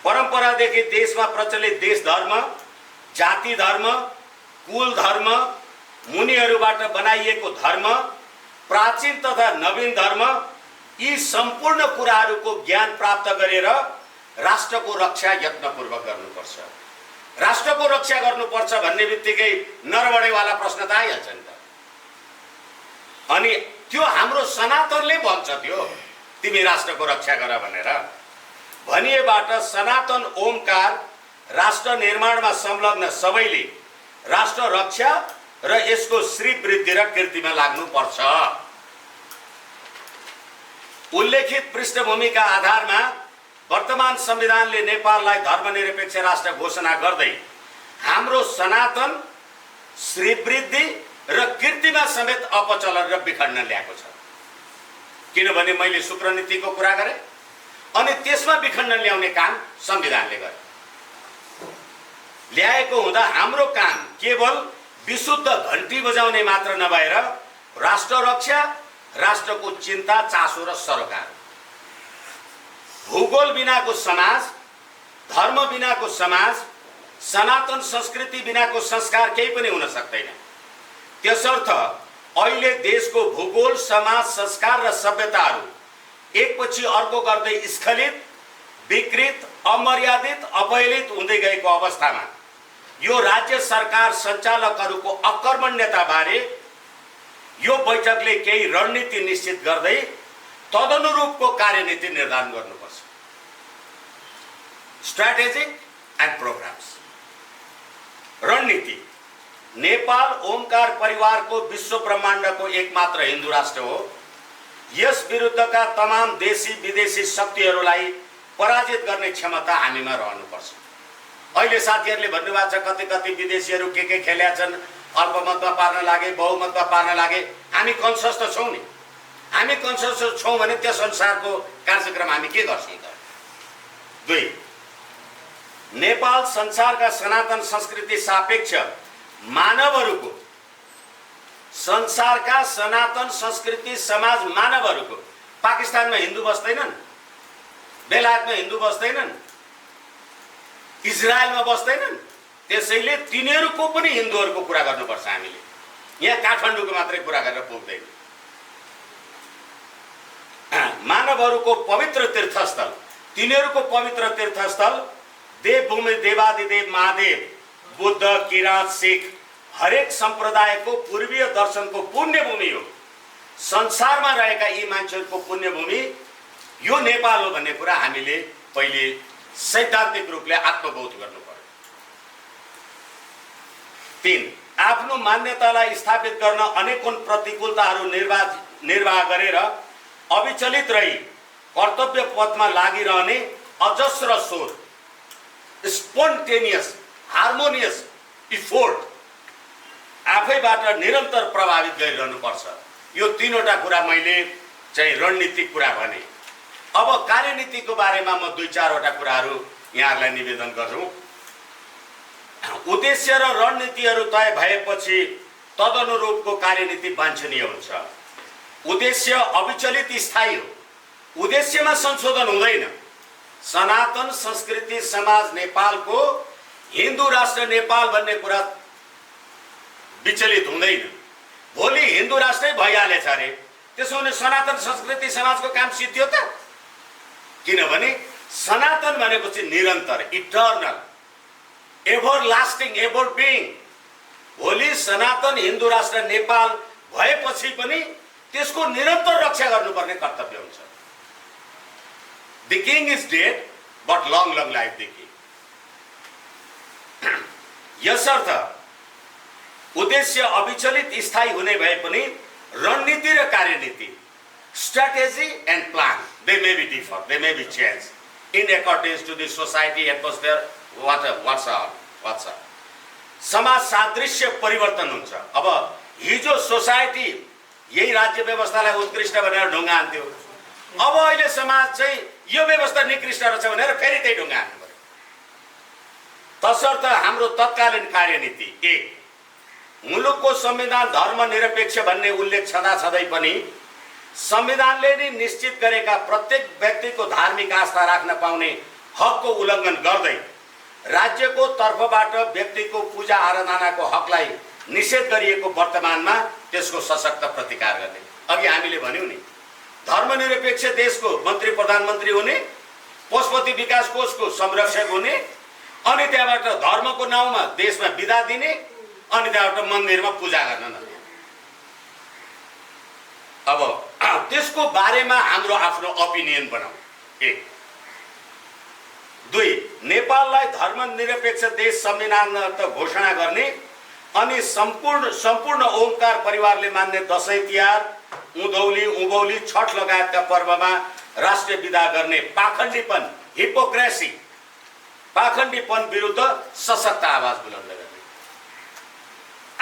परम्परादेखि देशमा प्रचलित देश धर्म, जाति धर्म, कुल धर्म, मुनिहरूबाट बनाइएको धर्म, प्राचीन तथा नवीन धर्म, यी सम्पूर्ण कुराहरूको ज्ञान प्राप्त गरेर राष्ट्रको रक्षा यत्नपूर्वक गर्नुपर्छ। राष्ट्रको रक्षा गर्नुपर्छ भन्ने बित्तिकै नरबडेवाला प्रश्न त आइहाल्छ नि त। अनि त्यो हाम्रो सनातनले भन्छ, त्यो तिमी राष्ट्रको रक्षा गर भनेर भनिएबाट सनातन ओमकार राष्ट्र निर्माणमा संलग्न सबैले राष्ट्र रक्षा र यसको श्री वृद्धि र कीर्तिमा लाग्नुपर्छ। उल्लेखित पृष्ठभूमिका आधारमा वर्तमान संविधानले नेपाललाई धर्मनिरपेक्ष राष्ट्र घोषणा गर्दै हाम्रो सनातन, श्रीवृद्धि र कीर्तिमा समेत अपचलन र विखण्डन ल्याएको छ। किनभने मैले शुक्र नीतिको कुरा गरेँ अनि त्यसमा विखण्डन ल्याउने काम संविधानले गर्यो। ल्याएको हुँदा हाम्रो काम केवल विशुद्ध घण्टी बजाउने मात्र नभएर राष्ट्र रक्षा, राष्ट्रको चिन्ता, चासो र सरोकार। भूगोल बिनाको समाज, धर्म बिनाको समाज, सनातन संस्कृति बिनाको संस्कार केही पनि हुन सक्दैन। त्यसर्थ अहिले देशको भूगोल, समाज, संस्कार र सभ्यताहरू एकपछि अर्को गर्दै स्खलित, विकृत, अमर्यादित, अपहेलित हुँदै गएको अवस्थामा यो राज्य सरकार सञ्चालकहरूको अकर्मण्यताबारे यो बैठकले केही रणनीति निश्चित गर्दै तदनुरूपको कार्यनीति निर्धारण गर्नुपर्छ। Strategic and programs. रणनीति। नेपाल ओमकार परिवारको विश्व ब्रह्माण्डको एकमात्र हिन्दू राष्ट्र हो। यस विरुद्धका तमाम देशी विदेशी शक्तिहरूलाई पराजित गर्ने क्षमता हामीमा रहनुपर्छ। अहिले साथीहरूले भन्नुभएको छ कति कति विदेशीहरू के खेल्या छन्, अल्पमतमा पार्न लागे, बहुमतमा पार्न लागे। हामी कन्सस त छौँ नि। हामी कन्सस छौँ भने त्यस अनुसारको कार्यक्रम हामी के गर्छौँ त। 2, नेपाल संसारका सनातन संस्कृति सापेक्ष मानवहरूको, संसारका सनातन संस्कृति समाज मानवहरूको, पाकिस्तानमा हिन्दू बस्दैनन्, बेलायतमा हिन्दू बस्दैनन्, इजरायलमा बस्दैनन्। त्यसैले तिनीहरूको पनि हिन्दूहरूको कुरा गर्नुपर्छ हामीले। यहाँ काठमाडौँको मात्रै कुरा गरेर पुग्दैन। मानवहरूको पवित्र तीर्थस्थल, तिनीहरूको पवित्र तीर्थस्थल देवभूमि, देवादिदेव महादेव, बुद्ध, किराँत, सिख हरेक सम्प्रदायको पूर्वीय दर्शनको पुण्यभूमि हो। संसारमा रहेका यी मान्छेहरूको पुण्यभूमि यो नेपाल हो भन्ने कुरा हामीले पहिले सैद्धान्तिक रूपले आत्मबोध गर्नु पर्यो। 3, आफ्नो मान्यतालाई स्थापित गर्न अनेकौं प्रतिकूलताहरू निर्वाह गरेर अविचलित रही कर्तव्य पथमा लागिरहने अजस्र स्वर, स्पोन्टेनियस, हार्मोनियस इफोर्ट आफैबाट निरन्तर प्रभावित गरिरहनुपर्छ। यो 3वटा कुरा मैले चाहिँ रणनीतिक कुरा भने। अब कार्यनीतिको बारेमा म 2-4 वटा कुराहरू यहाँहरूलाई निवेदन गर्छु। उद्देश्य र रणनीतिहरू तय भएपछि तदनुरूपको कार्यनीति वाञ्छनीय हुन्छ। उद्देश्य अविचलित स्थायी हो। उद्देश्यमा संशोधन हुँदैन। सनातन संस्कृति समाज नेपालको हिन्दू राष्ट्र नेपाल भन्ने कुरा विचलित हुँदैन। भोलि हिन्दू राष्ट्रै भइहालेछ अरे, त्यसो भने सनातन संस्कृति समाजको काम सिद्धियो त। किनभने सनातन भनेको चाहिँ निरन्तर, eternal, ever lasting, ever being. भोलि सनातन हिन्दू राष्ट्र नेपाल भएपछि पनि त्यसको निरन्तर रक्षा गर्नुपर्ने कर्तव्य हुन्छ। The king is dead but long long life the king. यसर्थ उद्देश्य अविचलित स्थायी हुने भए पनि रणनीति र कार्यनीति, strategy and plan, they may be differ, they may be changed in accordance to the society atmosphere, what's up. समाज सादृश्य परिवर्तन हुन्छ। अब हिजो सोसाइटी यही राज्य व्यवस्थालाई उत्कृष्ट भनेर ढुङ्गा हान्थ्यो, अब अहिले समाज चाहिँ यो व्यवस्था निकृष्ट रहेछ भनेर फेरि त्यही ढुङ्गा हान्नु पर्यो। तसर्थ हाम्रो तत्कालीन कार्यनीति 1, मुलुकको संविधान धर्मनिरपेक्ष भन्ने उल्लेख छँदाछँदै पनि संविधानले नै निश्चित गरेका प्रत्येक व्यक्तिको धार्मिक आस्था राख्न पाउने हकको उल्लङ्घन गर्दै राज्यको तर्फबाट व्यक्तिको पूजा आराधनाको हकलाई निषेध गरिएको वर्तमानमा त्यसको सशक्त प्रतिकार गर्ने। अघि हामीले भन्यौं नि, धर्मनिरपेक्ष देशको मन्त्री प्रधानमन्त्री हुने, पशुपति विकास कोषको संरक्षक हुने, अनि त्यहाँबाट धर्मको नाउँमा देशमा बिदा दिने, अनि त्यहाँबाट मन्दिरमा पूजा गर्न नदिने। अब त्यसको बारेमा हाम्रो आफ्नो ओपिनियन बनाऊ। 1 2 नेपाललाई धर्मनिरपेक्ष देश संविधान घोषणा गर्ने अनि सम्पूर्ण ओमकार परिवारले मान्ने दशैं तिहार, उँधौली, उँभौली, छठ लगायतका पर्वमा राष्ट्रिय विदा गर्ने पाखण्डीपन, हिपोक्रेसी, पाखण्डीपन विरुद्ध सशक्त आवाज बुलन्द गर्ने।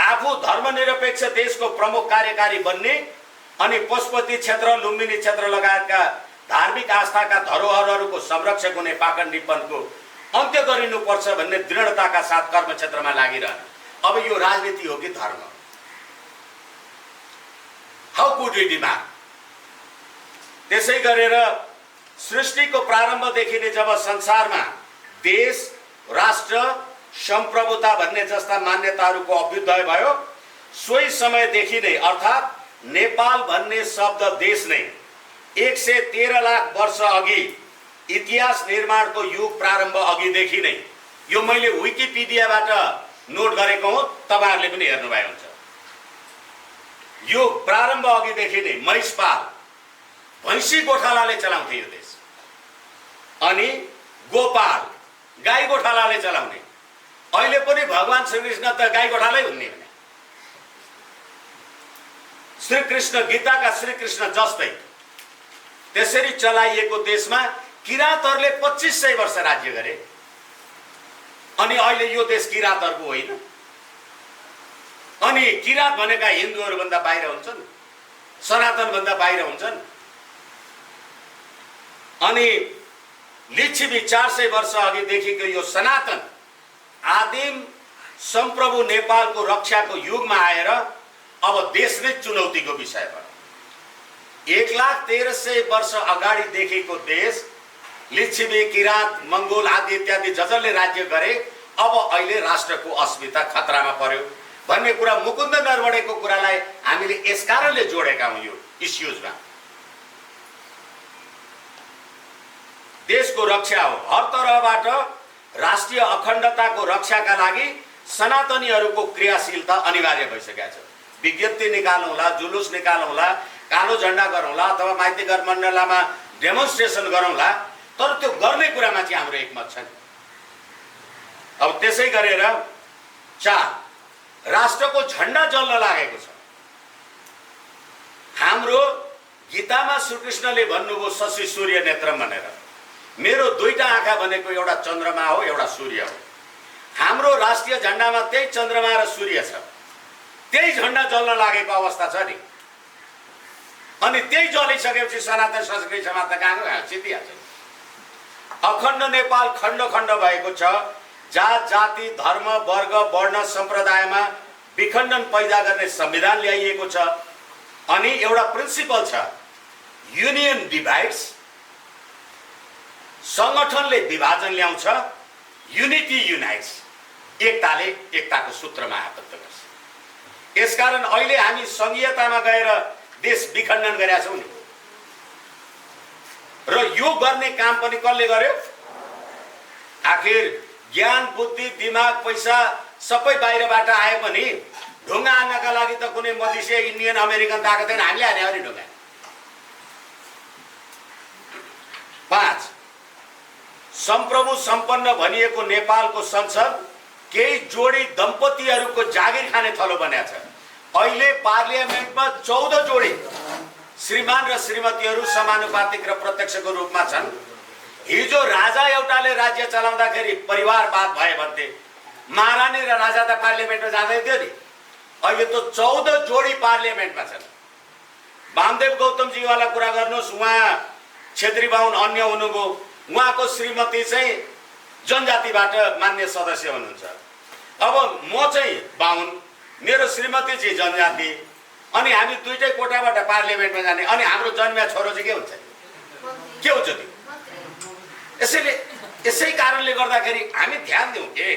आफू धर्मनिरपेक्ष देशको प्रमुख कार्यकारी बन्ने अनि पशुपति क्षेत्र, लुम्बिनी क्षेत्र लगायतका धार्मिक आस्थाका धरोहरहरूको संरक्षक हुने पाखण्डीपनको अन्त्य गरिनुपर्छ भन्ने दृढताका साथ कर्मक्षेत्रमा लागिरहने। अब यो राजनीति हो कि धर्म? How could we demand? त्यसै गरेर सृष्टिको प्रारम्भदेखि नै जब संसारमा देश, राष्ट्र, सम्प्रभुता भन्ने जस्ता मान्यताहरूको अभ्युदय भयो, सोही समयदेखि नै अर्थात् नेपाल भन्ने शब्द देश नै 113 लाख वर्ष अघि इतिहास निर्माणको युग प्रारम्भ अघिदेखि नै, यो मैले विकिपिडियाबाट नोट गरेको हो, तपाईहरुले पनि हेर्नुभएको हुन्छ। यो प्रारम्भ अघिदेखि नै महिषपाल, भैँसी गोठालाले चलाउँथे यो देश, अनि गोपाल, गाई गोठालाले चलाउने। अहिले पनि भगवान श्रीकृष्ण त गाई गोठालै हुने भने श्रीकृष्ण, गीताका श्रीकृष्ण जस्तै त्यसरी चलाइएको देशमा किराँतहरूले 2500 वर्ष राज्य गरे। अनि अहिले यो देश किराँतहरूको होइन। अनि किराँत भनेका हिन्दूहरू भन्दा बाहिर हुन्छन्, सनातन भन्दा बाहिर हुन्छन्। अनि लिच्छवी 400 वर्ष अघिदेखिको यो सनातन आदिम सम्प्रभु नेपालको रक्षाको युगमा आएर अब देश नै चुनौतीको विषय भयो। 1,13,000 वर्ष अगाडिदेखिको देश लिच्छवी, किराँत, मंगोल आदि इत्यादि जसले राज्य गरे, अब अहिले राष्ट्रको अस्मिता खतरामा पर्यो भन्ने कुरा मुकुन्द नरवणेको कुरालाई हामीले यस कारणले जोडेका हौं। यो इस्युजमा देशको रक्षा हो, हर तरहबाट राष्ट्रिय अखण्डताको रक्षाका लागि सनातनीहरूको क्रियाशीलता अनिवार्य भइसकेको छ। विज्ञप्ति निकालौँला, जुलुस निकालौँला, कालो झण्डा गरौँला अथवा माइतीघर मण्डलामा डेमोन्स्ट्रेसन गरौँला, तर त्यो गर्ने कुरामा चाहिँ हाम्रो एकमत छैन। अब त्यसै गरेर 4 राष्ट्रको झण्डा जल्न लागेको छ। हाम्रो गीतामा श्रीकृष्णले भन्नुभयो शशि सूर्य नेत्रम भनेर। मेरो दुईटा आँखा भनेको एउटा चन्द्रमा हो, एउटा सूर्य हो। हाम्रो राष्ट्रिय झण्डामा त्यही चन्द्रमा र सूर्य छ, त्यही झण्डा जल्न लागेको अवस्था छ नि। अनि त्यही जलिसकेपछि सनातन संस्कृति समाज त कहाँ चितिहाल्छ। अखण्ड नेपाल खण्ड खण्ड भएको छ। जात, जाति, धर्म, वर्ग, वर्ण, सम्प्रदायमा विखण्डन पैदा गर्ने संविधान ल्याइएको छ। अनि एउटा प्रिन्सिपल छ, युनियन डिभाइड्स, संगठनले विभाजन ल्याउँछ, युनिटी युनाइट्स, एकताले एकताको सूत्रमा आबद्ध गर्छ। यसकारण अहिले हामी संघीयतामा गएर देश विखण्डन गरेका छौं नि। र यो गर्ने काम पनि कसले गर्यो? आखिर ज्ञान, बुद्धि, दिमाग, पैसा सबै बाहिरबाट आए पनि ढुङ्गा हान्नका लागि त कुनै मधेसिया, इन्डियन, अमेरिकन ताको थिएन, हामीले हाने हो नि ढुङ्गा। 5 सम्प्रभु सम्पन्न भनिएको नेपालको संसद केही जोडी दम्पतिहरूको जागिर खाने थलो बनेको छ। अहिले पार्लियामेन्टमा 14 जोडी श्रीमान र श्रीमतीहरू समानुपातिक र प्रत्यक्षको रूपमा छन्। हिजो राजा एउटाले राज्य चलाउँदाखेरि परिवारवाद भए भन्थे, महारानी र राजा त पार्लियामेन्टमा जाँदै थियो नि। अहिले त 14 जोडी पार्लियामेन्टमा छन्। वामदेव गौतमजीवाला कुरा गर्नुहोस्, उहाँ क्षेत्री बाहुन अन्य हुनुभयो, उहाँको श्रीमती चाहिँ जनजातिबाट मान्य सदस्य हुनुहुन्छ। अब म चाहिँ बाहुन, मेरो श्रीमती चाहिँ जनजाति, अनि हामी दुईटै कोटाबाट पार्लियामेन्टमा जाने, अनि हाम्रो जन्मिया छोरो चाहिँ के हुन्छ? के हुन्छ त्यो? यसैले यसै कारणले गर्दाखेरि हामी ध्यान दिउँ के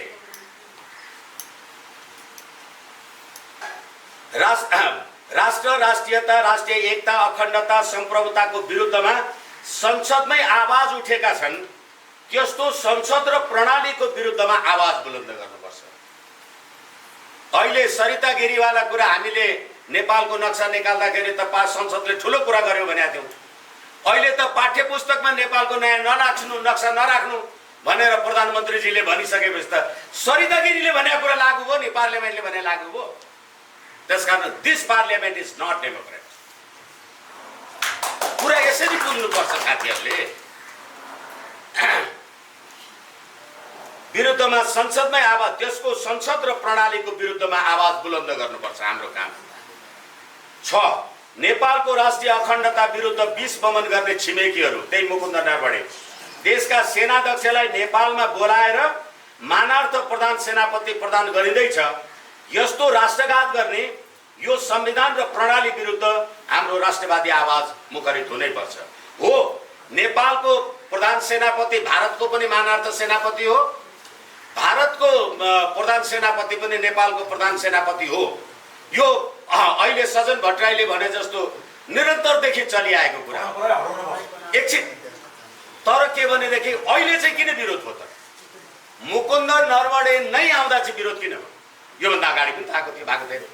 राष्ट्र, राष्ट्रियता, राष्ट्रिय एकता, अखण्डता, सम्प्रभुताको विरुद्धमा संसदमै आवाज उठेका छन्। त्यस्तो संसद र प्रणालीको विरुद्धमा आवाज बुलन्द गर्नुपर्छ। अहिले सरिता गिरीवाला कुरा हामीले नेपालको नक्सा निकाल्दाखेरि त संसदले ठुलो कुरा गर्यो भनेका थियौँ। अहिले त पाठ्य पुस्तकमा नेपालको नक्सा नराख्नु भनेर प्रधानमन्त्रीजीले भनिसकेपछि त सरिता गिरीले भनेको कुरा लागू भयो नि, पार्लियामेन्टले भने लागू भयो। त्यसकारण this parliament is not democrat. कुरा यसरी बुझ्नुपर्छ साथीहरूले। विरुद्धमा संसदमै आवाज, त्यसको संसद र प्रणालीको विरुद्धमा आवाज बुलन्द गर्नुपर्छ हाम्रो काम। 6 नेपालको राष्ट्रिय अखण्डता विरुद्ध विष बमन गर्ने छिमेकीहरू, त्यही मुकुन्द नरवणे देशका सेनाध्यक्षलाई नेपालमा बोलाएर मानार्थ प्रधान सेनापति प्रदान गरिँदैछ। यस्तो राष्ट्रघात गर्ने यो संविधान र प्रणाली विरुद्ध हाम्रो राष्ट्रवादी आवाज मुखरित हुनैपर्छ। हो, नेपालको प्रधान सेनापति भारतको पनि मानार्थ सेनापति हो, भारतको प्रधान सेनापति पनि नेपालको प्रधान सेनापति हो। यो अहिले सजन भट्टराईले भने जस्तो निरन्तरदेखि चलिआएको कुरा एकछिन। तर के भनेदेखि अहिले चाहिँ किन विरोध हो त? मुकुन्द नरवणे नै आउँदा चाहिँ विरोध किन भयो? योभन्दा अगाडि पनि थाहा भएको थिएन।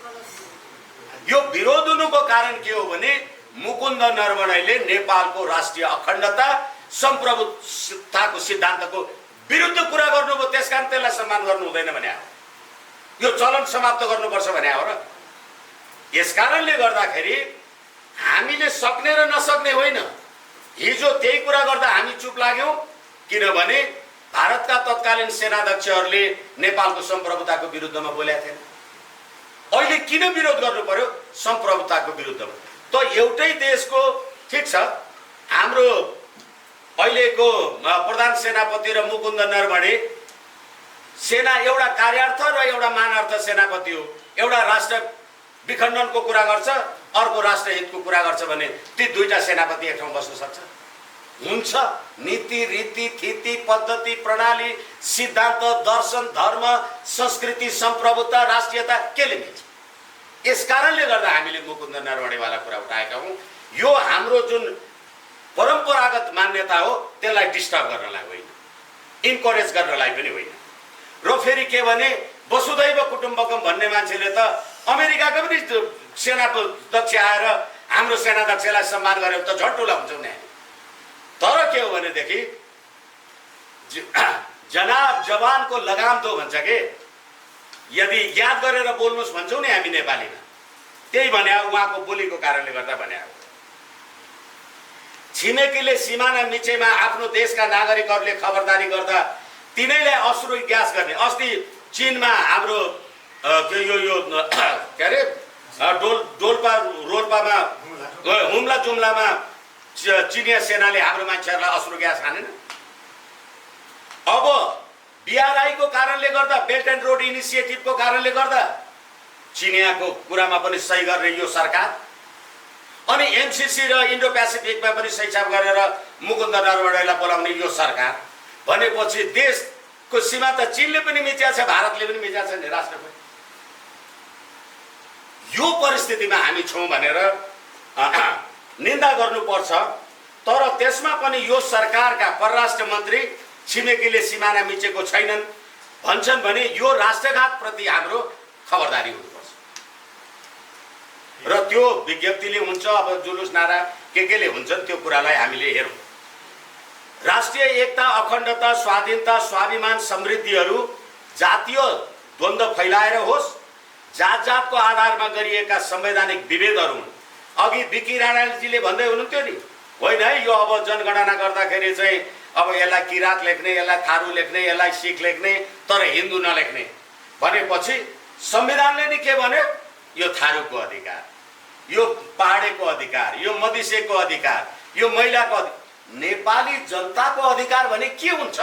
यो विरोध हुनुको कारण के हो भने मुकुन्द नरवणेले नेपालको राष्ट्रिय अखण्डता, सम्प्रभुताको सिद्धान्तको विरुद्ध कुरा गर्नुभयो। त्यसकारण त्यसलाई सम्मान गर्नु हुँदैन भने हो, यो चलन समाप्त गर्नुपर्छ भने हो र। यसकारणले गर्दाखेरि हामीले सक्ने र नसक्ने होइन। हिजो त्यही कुरा गर्दा हामी चुप लाग्यौँ, किनभने भारतका तत्कालीन सेनाध्यक्षहरूले नेपालको सम्प्रभुताको विरुद्धमा बोलेका थिएन। अहिले किन विरोध गर्नु पर्यो? सम्प्रभुताको विरुद्धमा। त एउटै देशको, ठिक छ, हाम्रो अहिलेको प्रधान सेनापति र मुकुन्द नरवणे सेना एउटा कार्यार्थ र एउटा मानार्थ सेनापति हो। एउटा राष्ट्र विखण्डनको कुरा गर्छ, अर्को राष्ट्रहितको कुरा गर्छ भने ती दुईटा सेनापति एक ठाउँ बस्न सक्छ? हुन्छ। नीति, रीति, थिति, पद्धति, प्रणाली, सिद्धान्त, दर्शन, धर्म, संस्कृति, सम्प्रभुता, राष्ट्रियता केले मिल्छ? यस कारणले गर्दा हामीले मुकुन्द नरवणेवाला कुरा उठाएका हौँ। यो हाम्रो जुन परम्परागत मान्यता हो त्यसलाई डिस्टर्ब गर्नलाई होइन, इन्करेज गर्नलाई पनि होइन। र फेरि के भने वसुधैव कुटुम्बकम भन्ने मान्छेले त अमेरिकाको पनि सेनाध्यक्ष आएर हाम्रो सेनाध्यक्षलाई सम्मान गरे त झट्टुला हुन्छौँ नि। तर के हो भनेदेखि जनाब जवानको लगाम दो भन्छ के, यदि याद गरेर बोल्नुहोस् भन्छौँ नि हामी नेपालीमा, त्यही भने उहाँको बोलीको कारणले गर्दा भने हो। छिमेकीले सिमाना मिचेमा आफ्नो देशका नागरिकहरूले खबरदारी गर्दा तिनैलाई अश्रु ग्यास गर्ने। अस्ति चीनमा हाम्रो के अरे रोल्पामा हुम्ला जुम्लामा चिनिया सेनाले हाम्रो मान्छेहरूलाई अश्रु ग्यास हानेन। अब बीआरआईको कारणले गर्दा, बेल्ट एन्ड रोड इनिसिएटिभको कारणले गर्दा चिनियाको कुरामा पनि सही गर्ने यो सरकार, अनि एमसिसी र इन्डो पेसिफिकमा पनि सहीछाप गरेर मुकुन्द नरवणेलाई बोलाउने यो सरकार भनेपछि देशको सीमा त चीनले पनि मिच्या छ, भारतले पनि मिच्या छ नि, राष्ट्र पनि। यो परिस्थितिमा हामी छौँ भनेर निन्दा गर्नुपर्छ। तर त्यसमा पनि यो सरकारका परराष्ट्र मन्त्री छिमेकीले सिमाना मिचेको छैनन् भन्छन् भने यो राष्ट्रघात प्रति हाम्रो खबरदारी हुनुपर्छ। र त्यो विज्ञप्तिले हुन्छ, अब जुलुस नारा केले हुन्छन्, त्यो कुरालाई हामीले हेरौँ। राष्ट्रिय एकता, अखण्डता, स्वाधीनता, स्वाभिमान, समृद्धिहरू जातीय द्वन्द्व फैलाएर होस्, जात जातको आधारमा गरिएका संवैधानिक विभेदहरू हुन्। अघि बिकी राणाजीले भन्दै हुनुहुन्थ्यो नि, होइन है यो अब जनगणना गर्दाखेरि चाहिँ अब यसलाई किरात लेख्ने, यसलाई थारू लेख्ने, यसलाई सिख लेख्ने, तर हिन्दू नलेख्ने भनेपछि संविधानले नि के भन्यो? यो थारूको अधिकार, यो पहाडेको अधिकार, यो मधेसीको अधिकार, यो महिलाको नेपाली जनताको अधिकार भने के हुन्छ?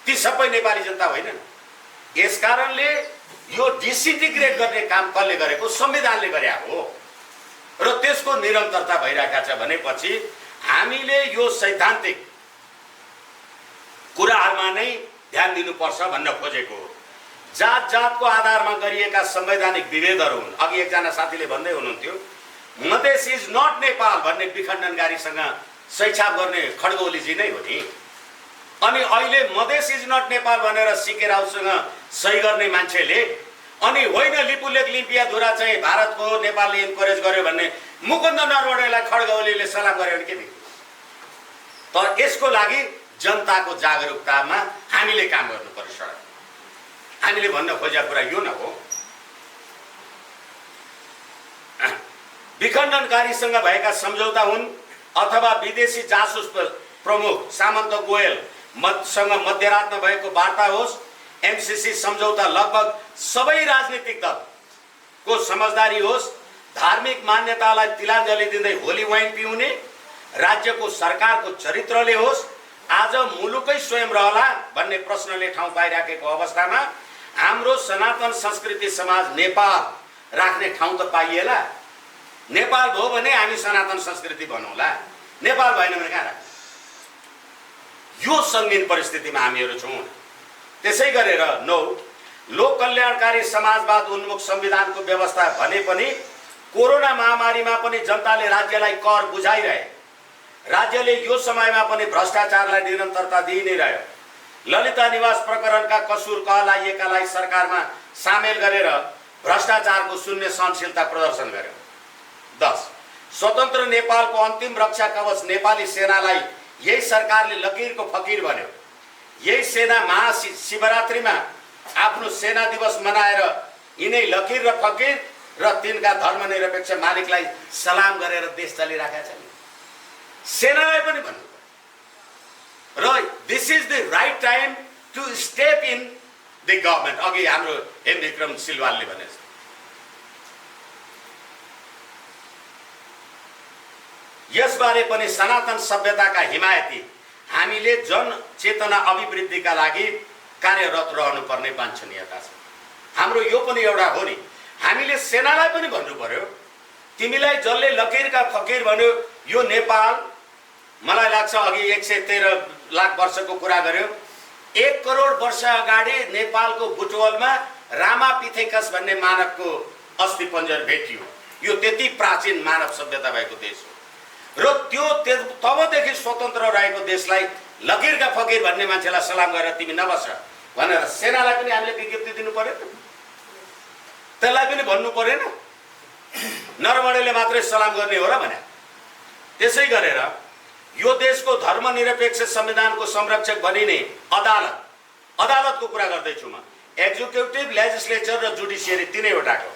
ती सबै नेपाली जनता होइनन्। यसकारणले यो डिसिन्टिग्रेट गर्ने काम कसले गरेको? संविधानले गरे हो र त्यसको निरन्तरता भइरहेका छ भनेपछि हामीले यो सैद्धान्तिक कुराहरूमा नै ध्यान दिनुपर्छ भन्न खोजेको हो। जात जातको आधारमा गरिएका संवैधानिक विभेदहरू हुन्। अघि एकजना साथीले भन्दै हुनुहुन्थ्यो मधेस इज नट नेपाल भन्ने विखण्डनकारीसँग सैछाप गर्ने खड्गौलीजी नै हो नि। अनि अहिले मधेस इज नट नेपाल भनेर सिके राउसँग सही गर्ने मान्छेले अनि होइन लिपुलेख लिम्पियाधुरा चाहिँ भारतको नेपालले इन्करेज गर्यो भन्ने मुकुन्द नरवणेलाई खड्गौलीले सलाम गर्यो भने के दिन्छ? तर यसको लागि जनताको जागरुकतामा हामीले काम गर्नु पर्यो। सडक हामीले भन्न खोजेको कुरा यो न हो। विखण्डनकारीसँग भएका सम्झौता हुन् अथवा विदेशी जासुस प्रमुख सामन्त गोयल सँग मध्यरातमा भएको वार्ता होस्, एमसीसी सम्झौता लगभग सबै राजनीतिक दलको समझदारी होस्, धार्मिक मान्यतालाई तिलाञ्जली दिँदै होली वाइन पिउने राज्यको सरकारको चरित्रले होस्, आज मुलुकै स्वयं रहला भन्ने प्रश्नले ठाउँ पाइराखेको अवस्थामा हाम्रो सनातन संस्कृति समाज नेपाल राख्ने ठाउँ त पाइएला। नेपाल भयो भने हामी सनातन संस्कृति बनौला, नेपाल भएन भने कहाँ राख्ने? यो सङ्गीन परिस्थितिमा हामीहरू छौँ। त्यसै गरेर 9 लोक कल्याणकारी समाजवाद उन्मुख संविधानको व्यवस्था भने पनि कोरोना महामारीमा पनि जनताले राज्यलाई कर बुझाइरहे। राज्यले यो समयमा पनि भ्रष्टाचारलाई निरन्तरता दिइ नै रह्यो। ललिता निवास प्रकरणका कसूर कहलाइएकालाई सरकारमा सामेल गरेर भ्रष्टाचारको शून्य सहनशीलता प्रदर्शन गर्यो। 10 स्वतन्त्र नेपालको अन्तिम रक्षा कवच नेपाली सेनालाई यही सरकारले लकीरको फकीर भन्यो। यही सेना महाशिवरात्रिमा आफ्नो सेना दिवस मनाएर यिनै लकीर र फकीर र तिनका धर्मनिरपेक्ष मालिकलाई सलाम गरेर देश चलिरहेका छन्। सेनालाई पनि भन्नु पर्यो र this is the right time to step in the government. अघि हाम्रो हेम विक्रम सिलवालले भने यसबारे पनि सनातन सभ्यताका हिमायती हामीले जनचेतना अभिवृद्धिका लागि कार्यरत रहनुपर्ने वाञ्छनीयता छ। हाम्रो यो पनि एउटा हो नि, हामीले सेनालाई पनि भन्नु पर्यो तिमीलाई जसले लकीरका फकीर भन्यो यो नेपाल मलाई लाग्छ अघि 113 लाख वर्षको कुरा गर्यो। 1 करोड वर्ष अगाडि नेपालको बुटवलमा रामापिथेकस भन्ने मानवको अस्थिपञ्जर भेटियो। यो त्यति प्राचीन मानव सभ्यता भएको देश हो र त्यो तबदेखि स्वतन्त्र रहेको देशलाई लकीरका फकीर भन्ने मान्छेलाई सलाम गरेर तिमी नबस भनेर सेनालाई पनि हामीले विज्ञप्ति दिनु पर्यो। त्यसलाई पनि भन्नु परेन नरवणेले मात्रै सलाम गर्ने हो र भने। त्यसै गरेर यो देशको धर्मनिरपेक्ष संविधानको संरक्षक बनिने अदालतको कुरा गर्दैछु म। एक्जिक्युटिभ, लेजिस्लेचर र जुडिसियरी तीनैवटाको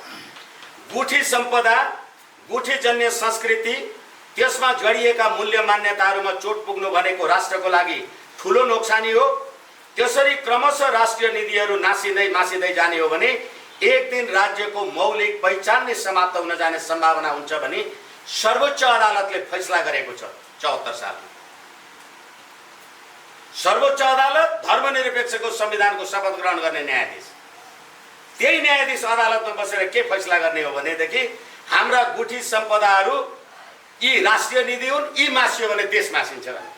गुठी सम्पदा, गुठीजन्य संस्कृति, त्यसमा जडिएका मूल्य मान्यताहरूमा चोट पुग्नु भनेको राष्ट्रको लागि ठुलो नोक्सानी हो। त्यसरी क्रमशः राष्ट्रिय निधिहरू मासिँदै जाने हो भने एक दिन राज्यको मौलिक पहिचान नै समाप्त हुन जाने सम्भावना हुन्छ भने सर्वोच्च अदालतले फैसला गरेको छ। 74 सालमा सर्वोच्च अदालत धर्मनिरपेक्षको संविधानको शपथ ग्रहण गर्ने न्यायाधीश, त्यही न्यायाधीश अदालतमा बसेर के फैसला गर्ने हो भनेदेखि हाम्रा गुठी सम्पदाहरू यी राष्ट्रिय निधि हुन्, यी मासियो भने देश मासिन्छ भने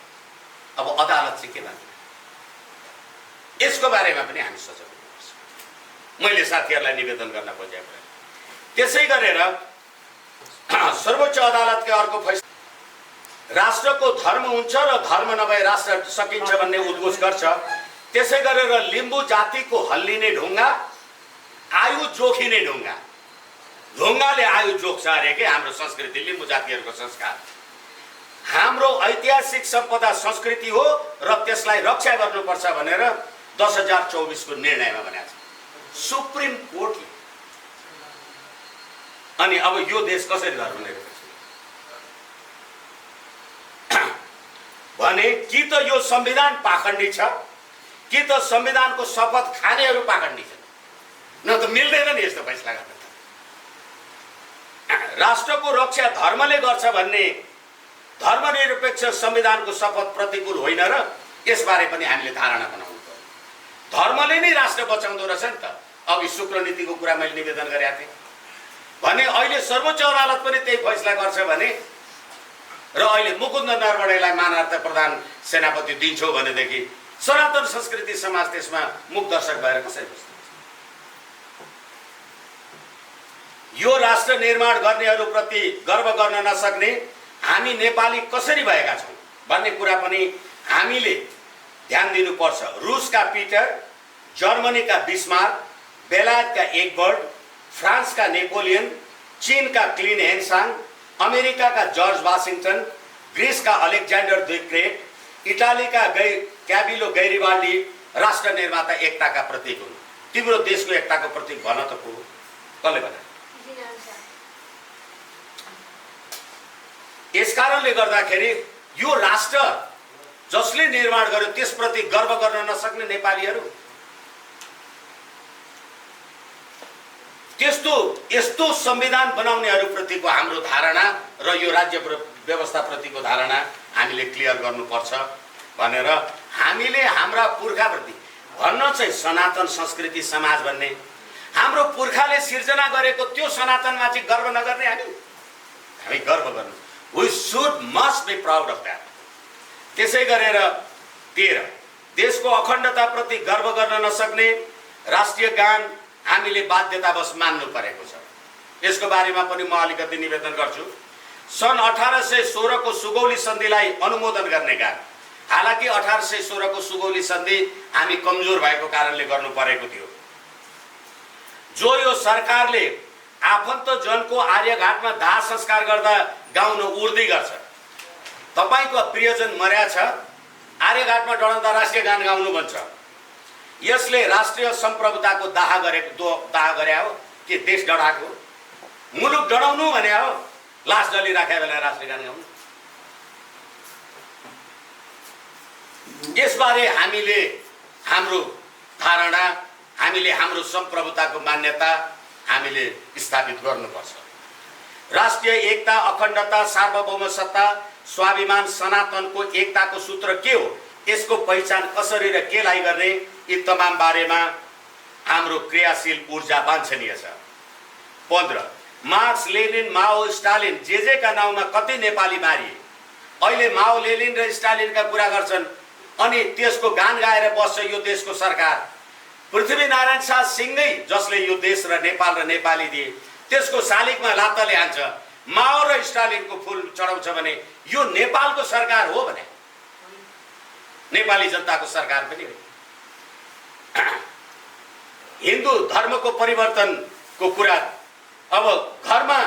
अब अदालत चाहिँ के भन्छ? यसको बारेमा पनि हामी सचेत हुनुपर्छ। मैले साथीहरूलाई निवेदन गर्न खोजेको। त्यसै गरेर सर्वोच्च अदालतले अर्को फैसला राष्ट्रको धर्म हुन्छ र धर्म नभए राष्ट्र सकिन्छ भन्ने उद्घोष गर्छ। त्यसै गरेर लिम्बू जातिको हल्लिने ढुङ्गा, आयु जोखिने ढुङ्गा, ढुङ्गाले आयु जोख्छ अरे के हाम्रो संस्कृति, लिम्बू जातिहरूको संस्कार हाम्रो ऐतिहासिक सम्पदा संस्कृति हो र त्यसलाई रक्षा गर्नुपर्छ भनेर 10,024 को निर्णयमा भनेको छ सुप्रिम कोर्टले। अनि अब यो देश कसरी धर्मनिरपेक्ष भने कि त यो संविधान पाखण्डी छ कि त संविधानको शपथ खानेहरू पाखण्डी छन्। न त मिल्दैन नि यस्तो फैसला गर्न। राष्ट्रको रक्षा धर्मले गर्छ भन्ने धर्मनिरपेक्ष संविधानको शपथ प्रतिकूल होइन र यसबारे पनि हामीले धारणा बनाउनु पर्यो। धर्मले नै राष्ट्र बचाउँदो रहेछ नि त। अघि शुक्ल नीतिको कुरा मैले निवेदन गरेको थिएँ भने अहिले सर्वोच्च अदालत पनि त्यही फैसला गर्छ भने र अहिले मुकुन्द नरवणेलाई मानवता प्रधान सेनापति दिन्छौ भनेदेखि सनातन संस्कृति समाज त्यसमा मुख दर्शक भएर कसरी बस्छ? यो राष्ट्र निर्माण गर्नेहरूप्रति गर्व गर्न नसक्ने हामी नेपाली कसरी भएका छौँ भन्ने कुरा पनि हामीले ध्यान दिनुपर्छ। रुसका पिटर, जर्मनीका बिस्मार्क, बेलायतका एकबर्ड, फ्रान्सका नेपोलियन, चीनका क्लिन हेन्साङ, अमेरिकाका जर्ज वाशिंगटन, ग्रीसका अलेक्जेन्डर द ग्रेट, इटालीका क्याबिलो गैरिबाल्डी राष्ट्र निर्माता एकताका प्रतीक हुन्। तिम्रो देशको एकताको प्रतीक भन त को? कसले भने? यसकारणले गर्दाखेरि यो राष्ट्र जसले निर्माण गर्यो त्यसप्रति गर्व गर्न नसक्ने नेपालीहरू, यस्तो संविधान बनाउनेहरूप्रतिको हाम्रो धारणा र यो राज्य व्यवस्थाप्रतिको धारणा हामीले क्लियर गर्नुपर्छ भनेर हामीले हाम्रा पुर्खाप्रति भन्न चाहिँ सनातन संस्कृति समाज भन्ने हाम्रो पुर्खाले सिर्जना गरेको त्यो सनातनमा चाहिँ गर्व नगर्ने हामी गर्व गर्नु। We should must be proud of that. त्यसै गरेर 13 देशको अखण्डताप्रति गर्व गर्न नसक्ने राष्ट्रिय गान हामीले बाध्यतावश मान्नु परेको छ। यसको बारेमा पनि म अलिकति निवेदन गर्छु। सन् 1816 को सुगौली सन्धिलाई अनुमोदन गर्ने गान, हालाकि 1816 को सुगौली सन्धि हामी कमजोर भएको कारणले गर्नु परेको थियो। जो यो सरकारले आफन्त जनको आर्यघाटमा दाह संस्कार गर्दा गाउन उर्दी गर्छ, तपाईको प्रियजन मर्या छ, आर्यघाटमा डढाउँदा राष्ट्रिय गान गाउनु भन्छ, यसले राष्ट्रिय सम्प्रभुताको दाह गरे हो कि देश डढाएको? मुलुक डढाउनु भने हो, लास जलिराखेको बेला राष्ट्रिय गान गाउनु? यसबारे हामीले हाम्रो धारणा, हामीले हाम्रो सम्प्रभुताको मान्यता हामीले स्थापित गर्नुपर्छ। राष्ट्रिय एकता, अखण्डता, सार्वभौम सत्ता, स्वाभिमान, सनातनको एकताको सूत्र के हो, यसको पहिचान कसरी र केलाई गर्ने, यी तमाम बारेमा हाम्रो क्रियाशील ऊर्जा वाञ्छनीय छ। 15 मार्क्स, लेनिन, माओ, स्टालिन जेका नाउँमा कति नेपाली मारिए, अहिले माओ, लेनिन र स्टालिनका कुरा गर्छन् अनि त्यसको गान गाएर बस्छ यो देशको सरकार। पृथ्वीनारायण शाह सिंहै जसले यो देश र नेपाली दिए, त्यसको शालिगमा लात्ताले हान्छ, माओ र स्टालिनको फुल चढाउँछ भने यो नेपालको सरकार हो भने नेपाली जनताको सरकार पनि हो। हिन्दू धर्मको परिवर्तनको कुरा, अब घरमा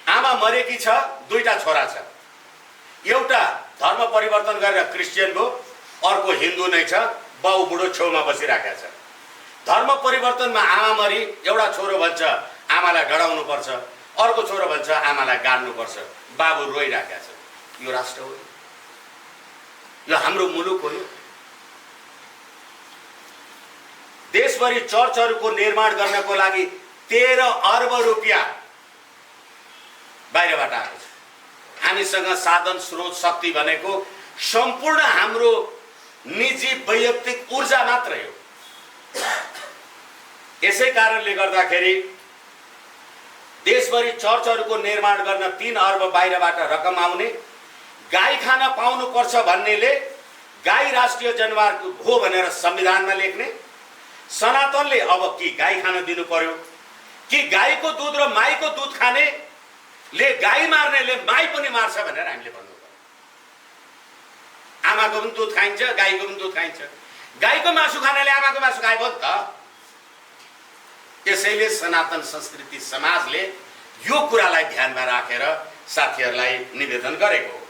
आमा मरेकी छ, 2टा छोरा छ, एउटा धर्म परिवर्तन गरेर क्रिस्चियन भयो, अर्को हिन्दू नै छ, बाउ बुढो छेउमा बसिराखेको छ। धर्म परिवर्तनमा आमा मरी, एउटा छोरो भन्छ आमालाई डढाउनु पर्छ, अर्को छोरो भन्छ आमालाई गाड्नु पर्छ, बाबु रोइराखेको छ। यो राष्ट्र हो? यो हाम्रो मुलुक हो? देशभरि चर्चहरूको निर्माण गर्नको लागि 13 अर्ब रुपियाँ बाहिरबाट आएको छ। हामीसँग साधन, स्रोत, शक्ति भनेको सम्पूर्ण हाम्रो निजी वैयक्तिक ऊर्जा मात्रै हो। यसै कारणले गर्दाखेरि देशभरि चर्चहरूको निर्माण गर्न 3 अर्ब बाहिरबाट रकम आउने, गाई खान पाउनुपर्छ भन्नेले गाई राष्ट्रिय जनावर हो भनेर संविधानमा लेख्ने, सनातनले अब कि गाई खान दिनु पर्यो कि गाईको दुध र माईको दुध खानेले गाई मार्नेले माई पनि मार्छ भनेर हामीले भन्नु पर्यो। आमाको पनि दुध खाइन्छ, गाईको पनि दुध खाइन्छ, गाईको मासु खानेले आमाको मासु खाए भयो नि त। त्यसैले सनातन संस्कृति समाजले यो कुरालाई ध्यानमा राखेर साथीहरूलाई निवेदन गरेको हो।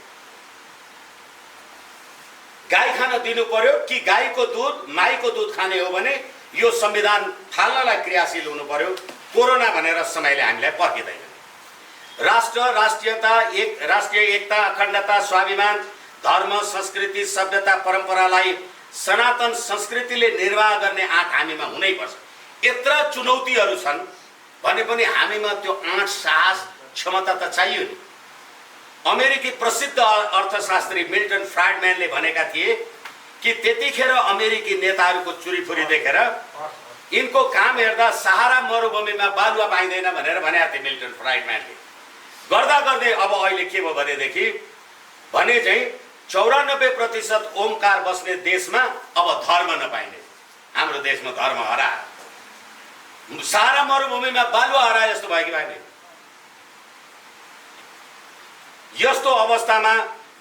गाई खान दिनु पर्यो कि गाईको दुध माईको दुध खाने हो भने यो संविधान फाल्नलाई क्रियाशील हुनु पर्यो। कोरोना भनेर समयले हामीलाई पर्खिँदैन। राष्ट्रिय एकता, अखण्डता, स्वाभिमान, धर्म, संस्कृति, सभ्यता, परम्परालाई सनातन संस्कृतिले निर्वाह गर्ने आँट हामीमा हुनैपर्छ। यत्र चुनौतीहरू छन् भने पनि हामीमा त्यो आँट, साहस, क्षमता त चाहियो नि। अमेरिकी प्रसिद्ध अर्थशास्त्री मिल्टन फ्राइडम्यानले भनेका थिए कि त्यतिखेर अमेरिकी नेताहरूको चुरीफुरी देखेर यिनको काम हेर्दा सहारा मरुभूमिमा बालुवा पाइँदैन भनेर भनेका थिए मिल्टन फ्राइडम्यानले। गर्दा गर्दै अब अहिले के भयो भनेदेखि भने चाहिँ 94% ओमकार बस्ने देशमा अब धर्म नपाइने। हाम्रो देशमा धर्म हरायो, सारा मरुभूमिमा बालुवा हराए जस्तो भयो कि भएन? यस्तो अवस्थामा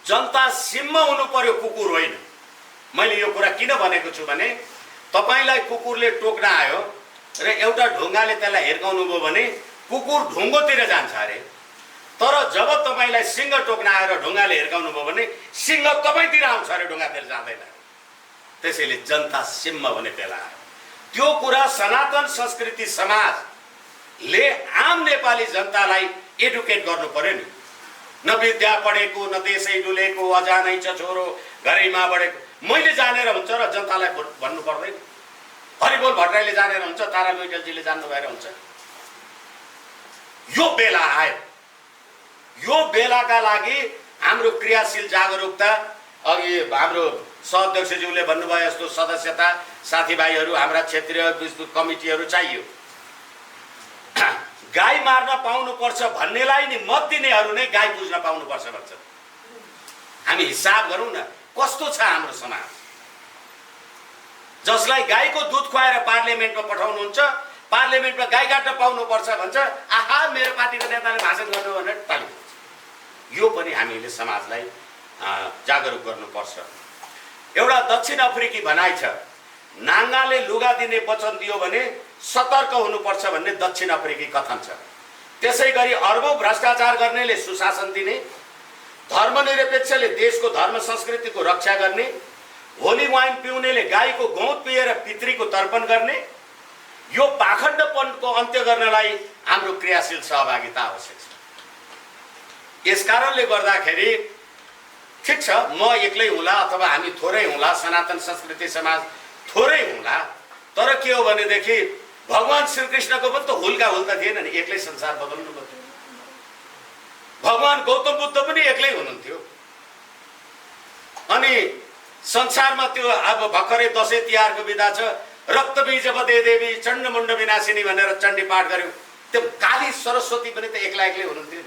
जनता सिम्म हुनु पर्यो, कुकुर होइन। मैले यो कुरा किन भनेको छु भने तपाईलाई कुकुरले टोक्न आयो र एउटा ढुङ्गाले त्यसलाई हिर्काउनु भयो भने कुकुर ढुङ्गोतिर जान्छ अरे, तर जब तपाईलाई सिंह टोक्न आएर ढुङ्गाले हिर्काउनु भयो भने सिंह तपाईतिर आउँछ अरे, ढुङ्गातिर जाँदैन। त्यसैले जनता सिम्म हुने बेला आयो। त्यो कुरा सनातन संस्कृति समाजले आम नेपाली जनतालाई एडुकेट गर्नु पर्यो नि। न विद्या पढेको, न देशै डुलेको, अजानै छ छोरो घरैमा बढेको। मैले जानेर हुन्छ र जनतालाई भन्नु पर्दैन? हरिबोल भट्टराईले जानेर हुन्छ, तारा लुइटेलजीले जान्नु भएर हुन्छ? यो बेला आयो। यो बेलाका लागि हाम्रो क्रियाशील जागरुकता, अघि हाम्रो सहअध्यक्षज्यूले भन्नुभयो जस्तो सदस्यता, साथीभाइहरू, हाम्रा क्षेत्रीय विस्तृत कमिटीहरू चाहियो। गाई मार्न पाउनुपर्छ भन्नेलाई नि मत दिनेहरू नै गाई पुज्न पाउनुपर्छ भन्छ। हामी हिसाब गरौँ न, कस्तो छ हाम्रो समाज। जसलाई गाईको दुध खुवाएर पार्लियामेन्टमा पठाउनुहुन्छ, पार्लियामेन्टमा गाई काट्न पाउनुपर्छ भन्छ, आहा मेरो पार्टीको नेताले भाषण गर्नु भनेर ताली बजाउँछ। यो पनि हामीले समाजलाई जागरुक गर्नुपर्छ। एउटा दक्षिण अफ्रिकी भनाइ छ, नाङ्गाले लुगा दिने वचन दियो भने सतर्क हुनुपर्छ भन्ने दक्षिण अफ्रिकी कथन छ। त्यसै गरी अर्बौं भ्रष्टाचार गर्नेले सुशासन दिने, धर्मनिरपेक्षले देशको धर्म संस्कृतिको रक्षा गर्ने, होली वाइन पिउनेले गाईको गौत पिएर पितृको तर्पण गर्ने, यो पाखण्डपनको अन्त्य गर्नलाई हाम्रो क्रियाशील सहभागिता आवश्यक छ। यसकारणले गर्दाखेरि ठिक छ, म एक्लै हुँला अथवा हामी थोरै हुँला, सनातन संस्कृति समाज थोरै हुँला, तर के हो भनेदेखि भगवान श्रीकृष्णको पनि त हुलका हुल त थिएन नि, एक्लै संसार बदल्नु पर्यो। भगवान गौतम बुद्ध पनि एक्लै हुनुहुन्थ्यो। अनि संसारमा त्यो अब भर्खरै दसैँ तिहारको विधा छ, रक्तबीज बदे देवी चण्डमुण्ड विनाशिनी भनेर चण्डी पाठ गर्यो। त्यो काली सरस्वती पनि त एक्लै एक्लै हुनुहुन्थ्यो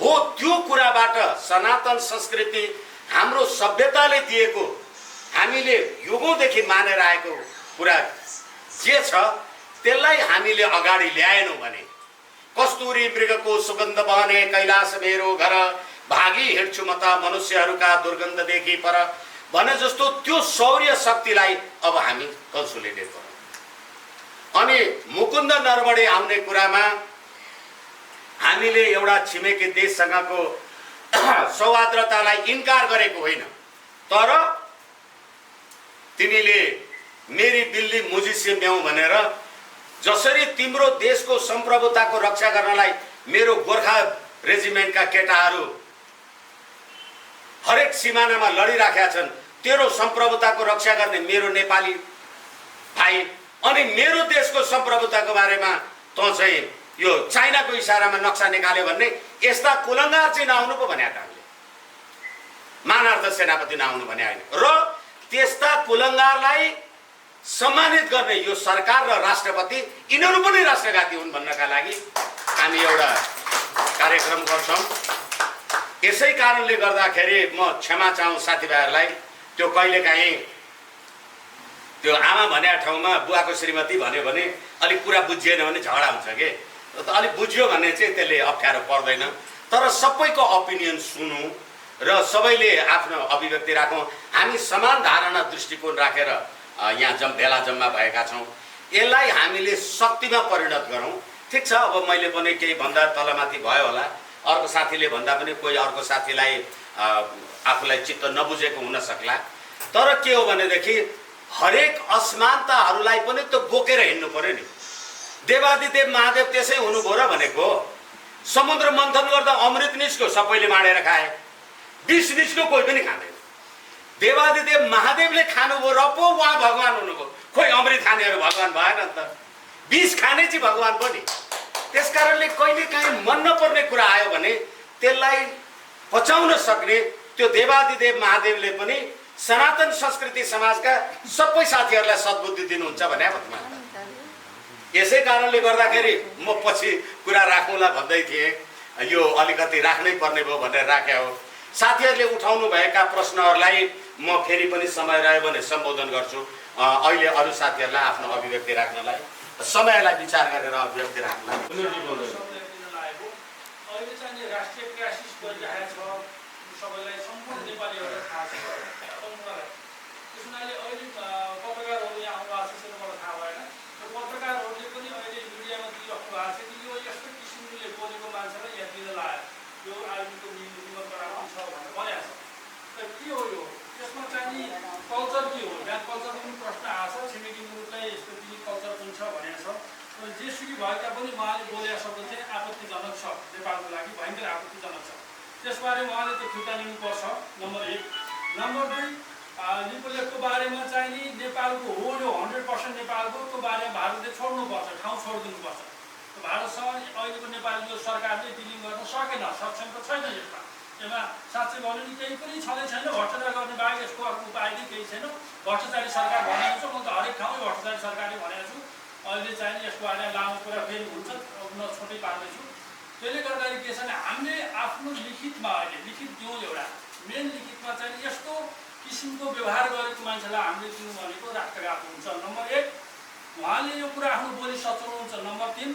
हो। त्यो कुराबाट सनातन संस्कृति हाम्रो सभ्यताले दिएको, हामीले युगौँदेखि मानेर आएको कुरा जे छ त्यसलाई हामीले अगाडि ल्याएनौँ भने कस्तुरी मृगको सुगन्ध बहने कैलाश मेरो घर, भागी हिँड्छु म त मनुष्यहरूका दुर्गन्धदेखि पर भने जस्तो त्यो शौर्य शक्तिलाई अब हामी कन्सोलिडेट गरौँ। अनि मुकुन्द नरवडे आउने कुरामा हामीले एउटा छिमेकी देशसँगको सौहार्दतालाई इन्कार गरेको होइन, तर तिमीले मेरी बिल्ली मुझी म्याउ भनेर जसरी तिम्रो देशको सम्प्रभुताको रक्षा गर्नलाई मेरो गोर्खा रेजिमेन्टका केटाहरू हरेक सिमानामा लडिराखेका छन्, तेरो सम्प्रभुताको रक्षा गर्ने मेरो नेपाली भाइ, अनि मेरो देशको सम्प्रभुताको बारेमा त चाहिँ यो चाइनाको इसारामा नक्सा निकाल्यो भन्ने यस्ता कुलङ्गार चाहिँ नआउनु पो भने हामीले, मानार्थ सेनापति नआउनु भने होइन। र त्यस्ता कुलङ्गारलाई सम्मानित गर्ने यो सरकार र राष्ट्रपति यिनीहरू पनि राष्ट्रघाती हुन् भन्नका लागि हामी एउटा कार्यक्रम गर्छौँ। यसै कारणले गर्दाखेरि म क्षमा चाहन्छु साथीभाइहरूलाई। त्यो कहिलेकाहीँ त्यो आमा भने ठाउँमा बुवाको श्रीमती भन्यो भने अलिक कुरा बुझिएन भने झगडा हुन्छ के, त अलिक बुझ्यो भने चाहिँ त्यसले अप्ठ्यारो पर्दैन। तर सबैको ओपिनियन सुनौँ र सबैले आफ्नो अभिव्यक्ति राखौँ। हामी समान धारणा दृष्टिकोण राखेर यहाँ भेला जम्मा भएका छौँ। यसलाई हामीले शक्तिमा परिणत गरौँ। ठिक छ, अब मैले पनि केही भन्दा तलमाथि भयो होला, अर्को साथीले भन्दा पनि कोही अर्को साथीलाई आफूलाई चित्त नबुझेको हुन सक्ला, तर के हो भनेदेखि हरेक असमानताहरूलाई पनि त बोकेर हिँड्नु पर्यो नि। देवादिदेव महादेव त्यसै हुनुभयो र भनेको, समुद्र मन्थन गर्दा अमृत निस्क्यो, सबैले माडेर खाए, विष निस्क्यो, कोही पनि खाँदैन। देवादिदेव महादेवले खानुभयो र पो उहाँ भगवान हुनुभयो। खोइ अमृत खानेहरू भगवान भएन नि त, विष खाने चाहिँ भगवान पनि। त्यसकारणले कहिले काहीँ मन नपर्ने कुरा आयो भने त्यसलाई पचाउन सक्ने त्यो देवादिदेव महादेवले पनि सनातन संस्कृति समाजका सबै साथीहरूलाई सद्बुद्धि दिनुहुन्छ भने यसै कारणले गर्दाखेरि म पछि कुरा राखौँला भन्दै थिएँ, यो अलिकति राख्नै पर्ने भयो भनेर राखे हो। साथीहरूले उठाउनु भएका प्रश्नहरूलाई म फेरि पनि समय रह्यो भने सम्बोधन गर्छु। अहिले अरू साथीहरूलाई आफ्नो अभिव्यक्ति राख्नलाई, समयलाई विचार गरेर अभिव्यक्ति राख्नलाई अहिले चाहिँ राष्ट्रिय क्राइसिस गरिरहेको छ, सबैलाई सम्पूर्ण नेपालीहरूलाई थाहा छ। त्यस हुनाले अहिले पत्रकारहरू यहाँ आउनु भएको छ, मलाई थाहा भएन। र पत्रकारहरूले पनि अहिले मिडियामा दिइराख्नु भएको छ कि यो यस्तो किसिमले बोलेको मान्छेलाई यहाँ दिन लाग्यो, यो आर्मीको नियम गराएको छ भनेर भनेको छ। र के हो यो? यसमा चाहिँ कल्चर के हो? यहाँ कल्चरको पनि प्रश्न आएको छ। छिमेकी मुलुकलाई यस्तो कल्चर पनि छ भनेको छ। जेसुकै भए तापनि उहाँले बोलेको शब्द चाहिँ आपत्तिजनक छ, नेपालको लागि भयङ्कर आपत्तिजनक छ। त्यसबारे उहाँले त्यो फिर्ता लिनुपर्छ, नम्बर 1। नम्बर 2, लिपुलेखको बारेमा चाहिँ नि नेपालको हो, यो 100% नेपालको, त्यो बारेमा भारतले छोड्नुपर्छ, ठाउँ छोडिदिनुपर्छ। भारतसँग अहिलेको नेपाली यो सरकारले डिलिङ गर्न सकेन, सक्षम त छैन। यसमा साँच्चै भन्यो नि केही पनि छँदै छैन। भ्रष्टाचार गर्ने बाहेक यसको अर्को उपाय नै केही छैन। भ्रष्टाचारी सरकार भनेको छु, म त हरेक ठाउँमै भ्रष्टाचारी सरकारले भनेको छु। अहिले चाहिँ यसको बारे लामो कुरा फेरि हुन्छ, न छोटै पार्दैछु। त्यसले गर्दाखेरि के छ भने हामीले आफ्नो लिखितमा अहिले लिखित दिउँ, एउटा मेन लिखितमा चाहिँ यस्तो किसिमको व्यवहार गरेको मान्छेलाई हामीले दिउँ भनेको राष्ट्रघात हुन्छ। नम्बर 1, उहाँले यो कुरा आफ्नो बोली सच्याउनुहुन्छ। नम्बर 3,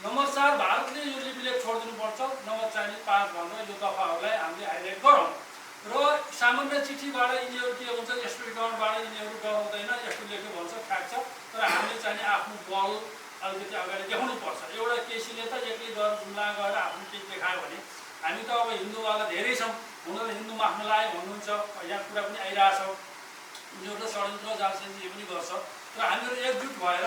नम्बर 4, भारतले यो लिपिलेख छोडिदिनुपर्छ। नम्बर 5 भनेर यो दफाहरूलाई हामीले हाइलाइट गरौँ। र सामान्य चिठीबाट यिनीहरू के हुन्छ, स्पिकरबाट यिनीहरू डराउँदैन, यस्तो लेख्यो भन्छ, ठ्याक छ। तर हामीले चाहिँ आफ्नो बल अलिकति अगाडि देखाउनु पर्छ। एउटा केसीले त एक्लै गएर जुम्ला गएर आफ्नो टिक देखायो भने हामी त अब हिन्दूवाला धेरै छौँ, उनीहरूले हिन्दू माग्न लायो भन्नुहुन्छ, यहाँ कुरा पनि आइरहेछ। उनीहरूले षड्यन्त्र जालसाजी पनि गर्छ। तर हामीहरू एकजुट भएर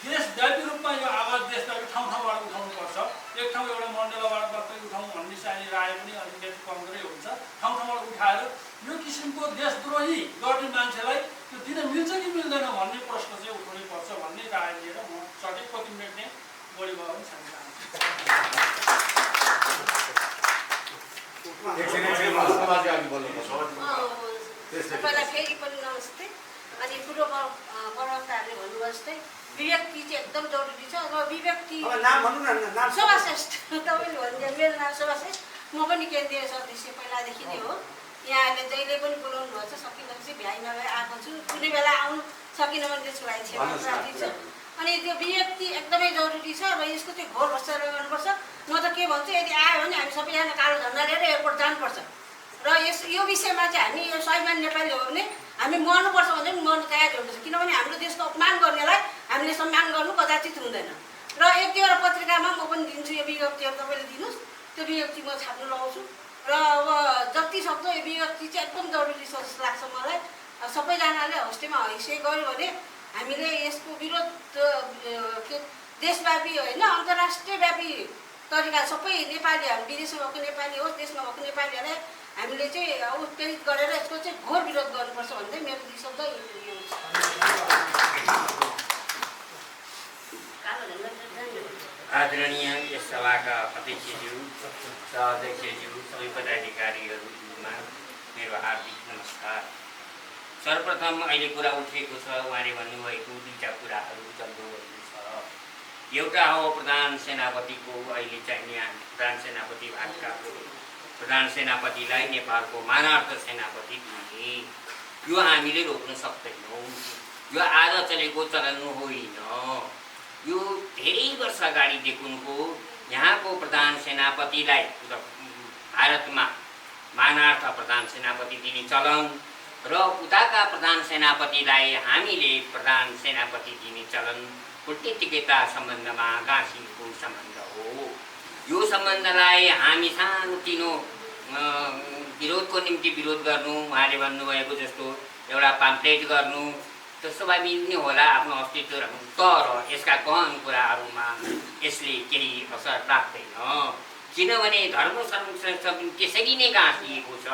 देशव्यापी रूपमा यो आवाज देशव्यापी ठाउँ ठाउँबाट उठाउनुपर्छ। एक ठाउँ एउटा मण्डलबाट मात्रै उठाउँ भन्ने चाहिँ राय पनि अलिकति कमजोरै हुन्छ। ठाउँ ठाउँबाट उठाएर यो किसिमको देशद्रोही गर्ने मान्छेलाई त्यो दिन मिल्छ कि मिल्दैन भन्ने प्रश्न चाहिँ उठाउनै पर्छ भन्ने राय लिएर म सठिक कति मिनट नै बढी भयो भने चाहन्छु। तपाईँलाई फेरि पनि नमस्ते। अनि पूर्व प्रवक्ताहरूले भन्नुभयो जस्तै विभक्ति चाहिँ एकदम जरुरी छ। र विभक्ति शोभा श्रेष्ठ, तपाईँले भन्नु, मेरो नाम शोभा श्रेष्ठ, म पनि केन्द्रीय सदस्य पहिलादेखि नै हो। यहाँले जहिले पनि बोलाउनु भएको छ, सकिनपछि भ्याइ नभए आएको छु, कुनै बेला आउनु सकिन भने त्यसको लागि क्षमा प्रार्थी छु। अनि त्यो विभक्ति एकदमै जरुरी छ र यसको चाहिँ घोर भ्रष्टाचार गर्नुपर्छ। म त के भन्छु, यदि आयो भने हामी सबैजना कालो झन्डा लिएर एयरपोर्ट जानुपर्छ। र यो विषयमा चाहिँ हामी यो स्वाभिमान नेपाली हो भने हामी मर्नुपर्छ भने पनि मर्नु तयार हुनुपर्छ। किनभने हाम्रो देशको अपमान गर्नेलाई हामीले सम्मान गर्नु कदाचित हुँदैन। र एक दुईवटा पत्रिकामा म पनि दिन्छु यो विज्ञप्तिहरू, तपाईँले दिनुहोस्, त्यो विज्ञप्ति म छाप्नु लगाउँछु। र अब जति सक्दो यो विज्ञप्ति चाहिँ एकदम जरुरी छ जस्तो लाग्छ मलाई। सबैजनाले हस्टेमा हैसियत गऱ्यो भने हामीले यसको विरोध देशव्यापी होइन, अन्तर्राष्ट्रिय व्यापी तरिका सबै नेपालीहरू, विदेशमा भएको नेपाली होस्, देशमा भएको नेपालीहरूलाई हामीले चाहिँ उत्प्रेरित गरेर यसको चाहिँ घोर विरोध गर्नुपर्छ भन्दै मेरो 2 शब्द यो छ। आदरणीय यस सभाका अध्यक्षज्यू, सहअध्यक्षज्यू, सबै पदाधिकारीहरूमा मेरो हार्दिक नमस्कार। सर्वप्रथम अहिले कुरा उठेको छ, उहाँले भन्नुभएको 2टा कुराहरू जल्दो गर्नु छ। एउटा हो प्रधान सेनापतिको, अहिले चाहिँ यहाँ प्रधान सेनापति भारतका प्रधान सेनापतिलाई नेपालको मानार्थ सेनापति दिने, यो हामीले रोक्न सक्दैनौँ। यो आज चलेको चलन होइन। यो धेरै वर्ष अगाडिदेखिको यहाँको प्रधान सेनापतिलाई भारतमा मानार्थ प्रधान सेनापति दिने चलन र उताका प्रधान सेनापतिलाई हामीले प्रधान सेनापति दिने चलन कूटनीतिकता सम्बन्धमा गाँसिएको सम्बन्ध हो। यो सम्बन्धलाई हामी सानोतिनो विरोधको निम्ति विरोध गर्नु, उहाँले भन्नुभएको जस्तो एउटा पाम्पलेट गर्नु, त स्वाभाविक नै होला आफ्नो अस्तित्व। तर यसका गहन कुराहरूमा यसले केही असर राख्दैन। किनभने धर्म संरक्षण त्यसरी नै गाँसिएको छ।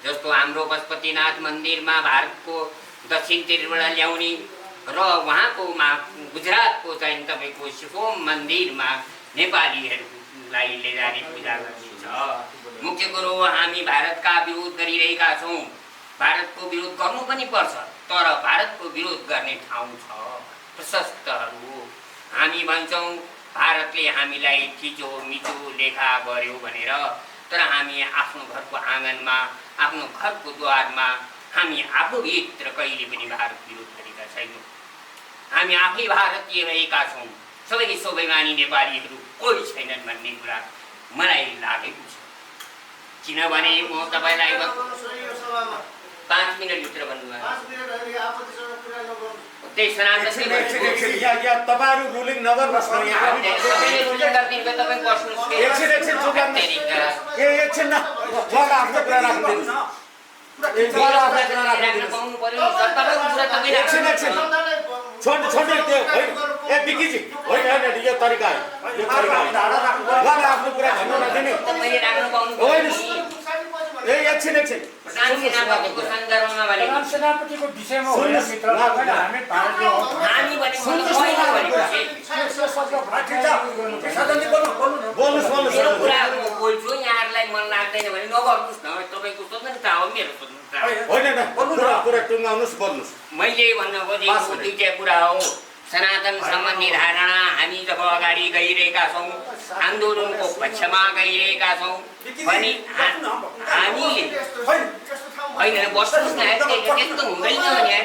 जस्तो हाम्रो पशुपतिनाथ मन्दिरमा भारतको दक्षिणतिरबाट ल्याउने र उहाँको गुजरातको चाहिँ तपाईँको सिफोम मन्दिरमा नेपालीहरूलाई लिएर पूजा गरिन्छ। मुख्य कुरो हामी भारतका विरोध गरिरहेका छौँ। भारतको विरोध गर्नु पनि पर्छ, तर भारतको विरोध गर्ने ठाउँ छ, प्रशस्तहरू। हामी भन्छौँ भारतले हामीलाई थिचो मिचो लेखा गर्यो भनेर, तर हामी आफ्नो घरको आँगनमा आफ्नो घरको द्वारमा हामी आफूभित्र कहिले पनि भारत विरोध गरेका छैनौँ। हामी आफै भारतीय रहेका छौँ। सबै स्वाभिमानी नेपालीहरू कोही छैनन् भन्ने कुरा मलाई लागेको छ। किनभने म तपाईँलाई 5 मिनटभित्र भन्नुभयो त्यही सनातन तपाईहरु रुलिङ नगर्नुहोस् न यहाँ एकछिन न उहाँको आफ्नो कुरा राख्दिनुहोस् छोड्नु त्यो ए बिकीजी होइन यो तरिका यो तरिका उहाँले आफ्नो कुरा भन्नु नदिने होइन ए एकछिन प्रधान सेनापतिको विषयमा होइन मित्र हामी भारतीय हौ। हामी भनेको बोल्नुहोस् यो कुरा म बोल्छु, यहाँहरूलाई मन लाग्दैन भने नगर्नुहोस् न। तपाईँको स्वतन्त्रता हो, मेरो स्वतन्त्रता होइन कुरा टुङ्गाउनुहोस् बोल्नुहोस्। मैले भन्न खोजेको दुईटा कुरा हो। सनातन सम्बन्धी धारणा हामी जब अगाडि गइरहेका छौँ, आन्दोलनको पक्षमा गइरहेका छौँ भने हामीले होइन बस्नुहोस् न, त्यस्तो हुँदैन भने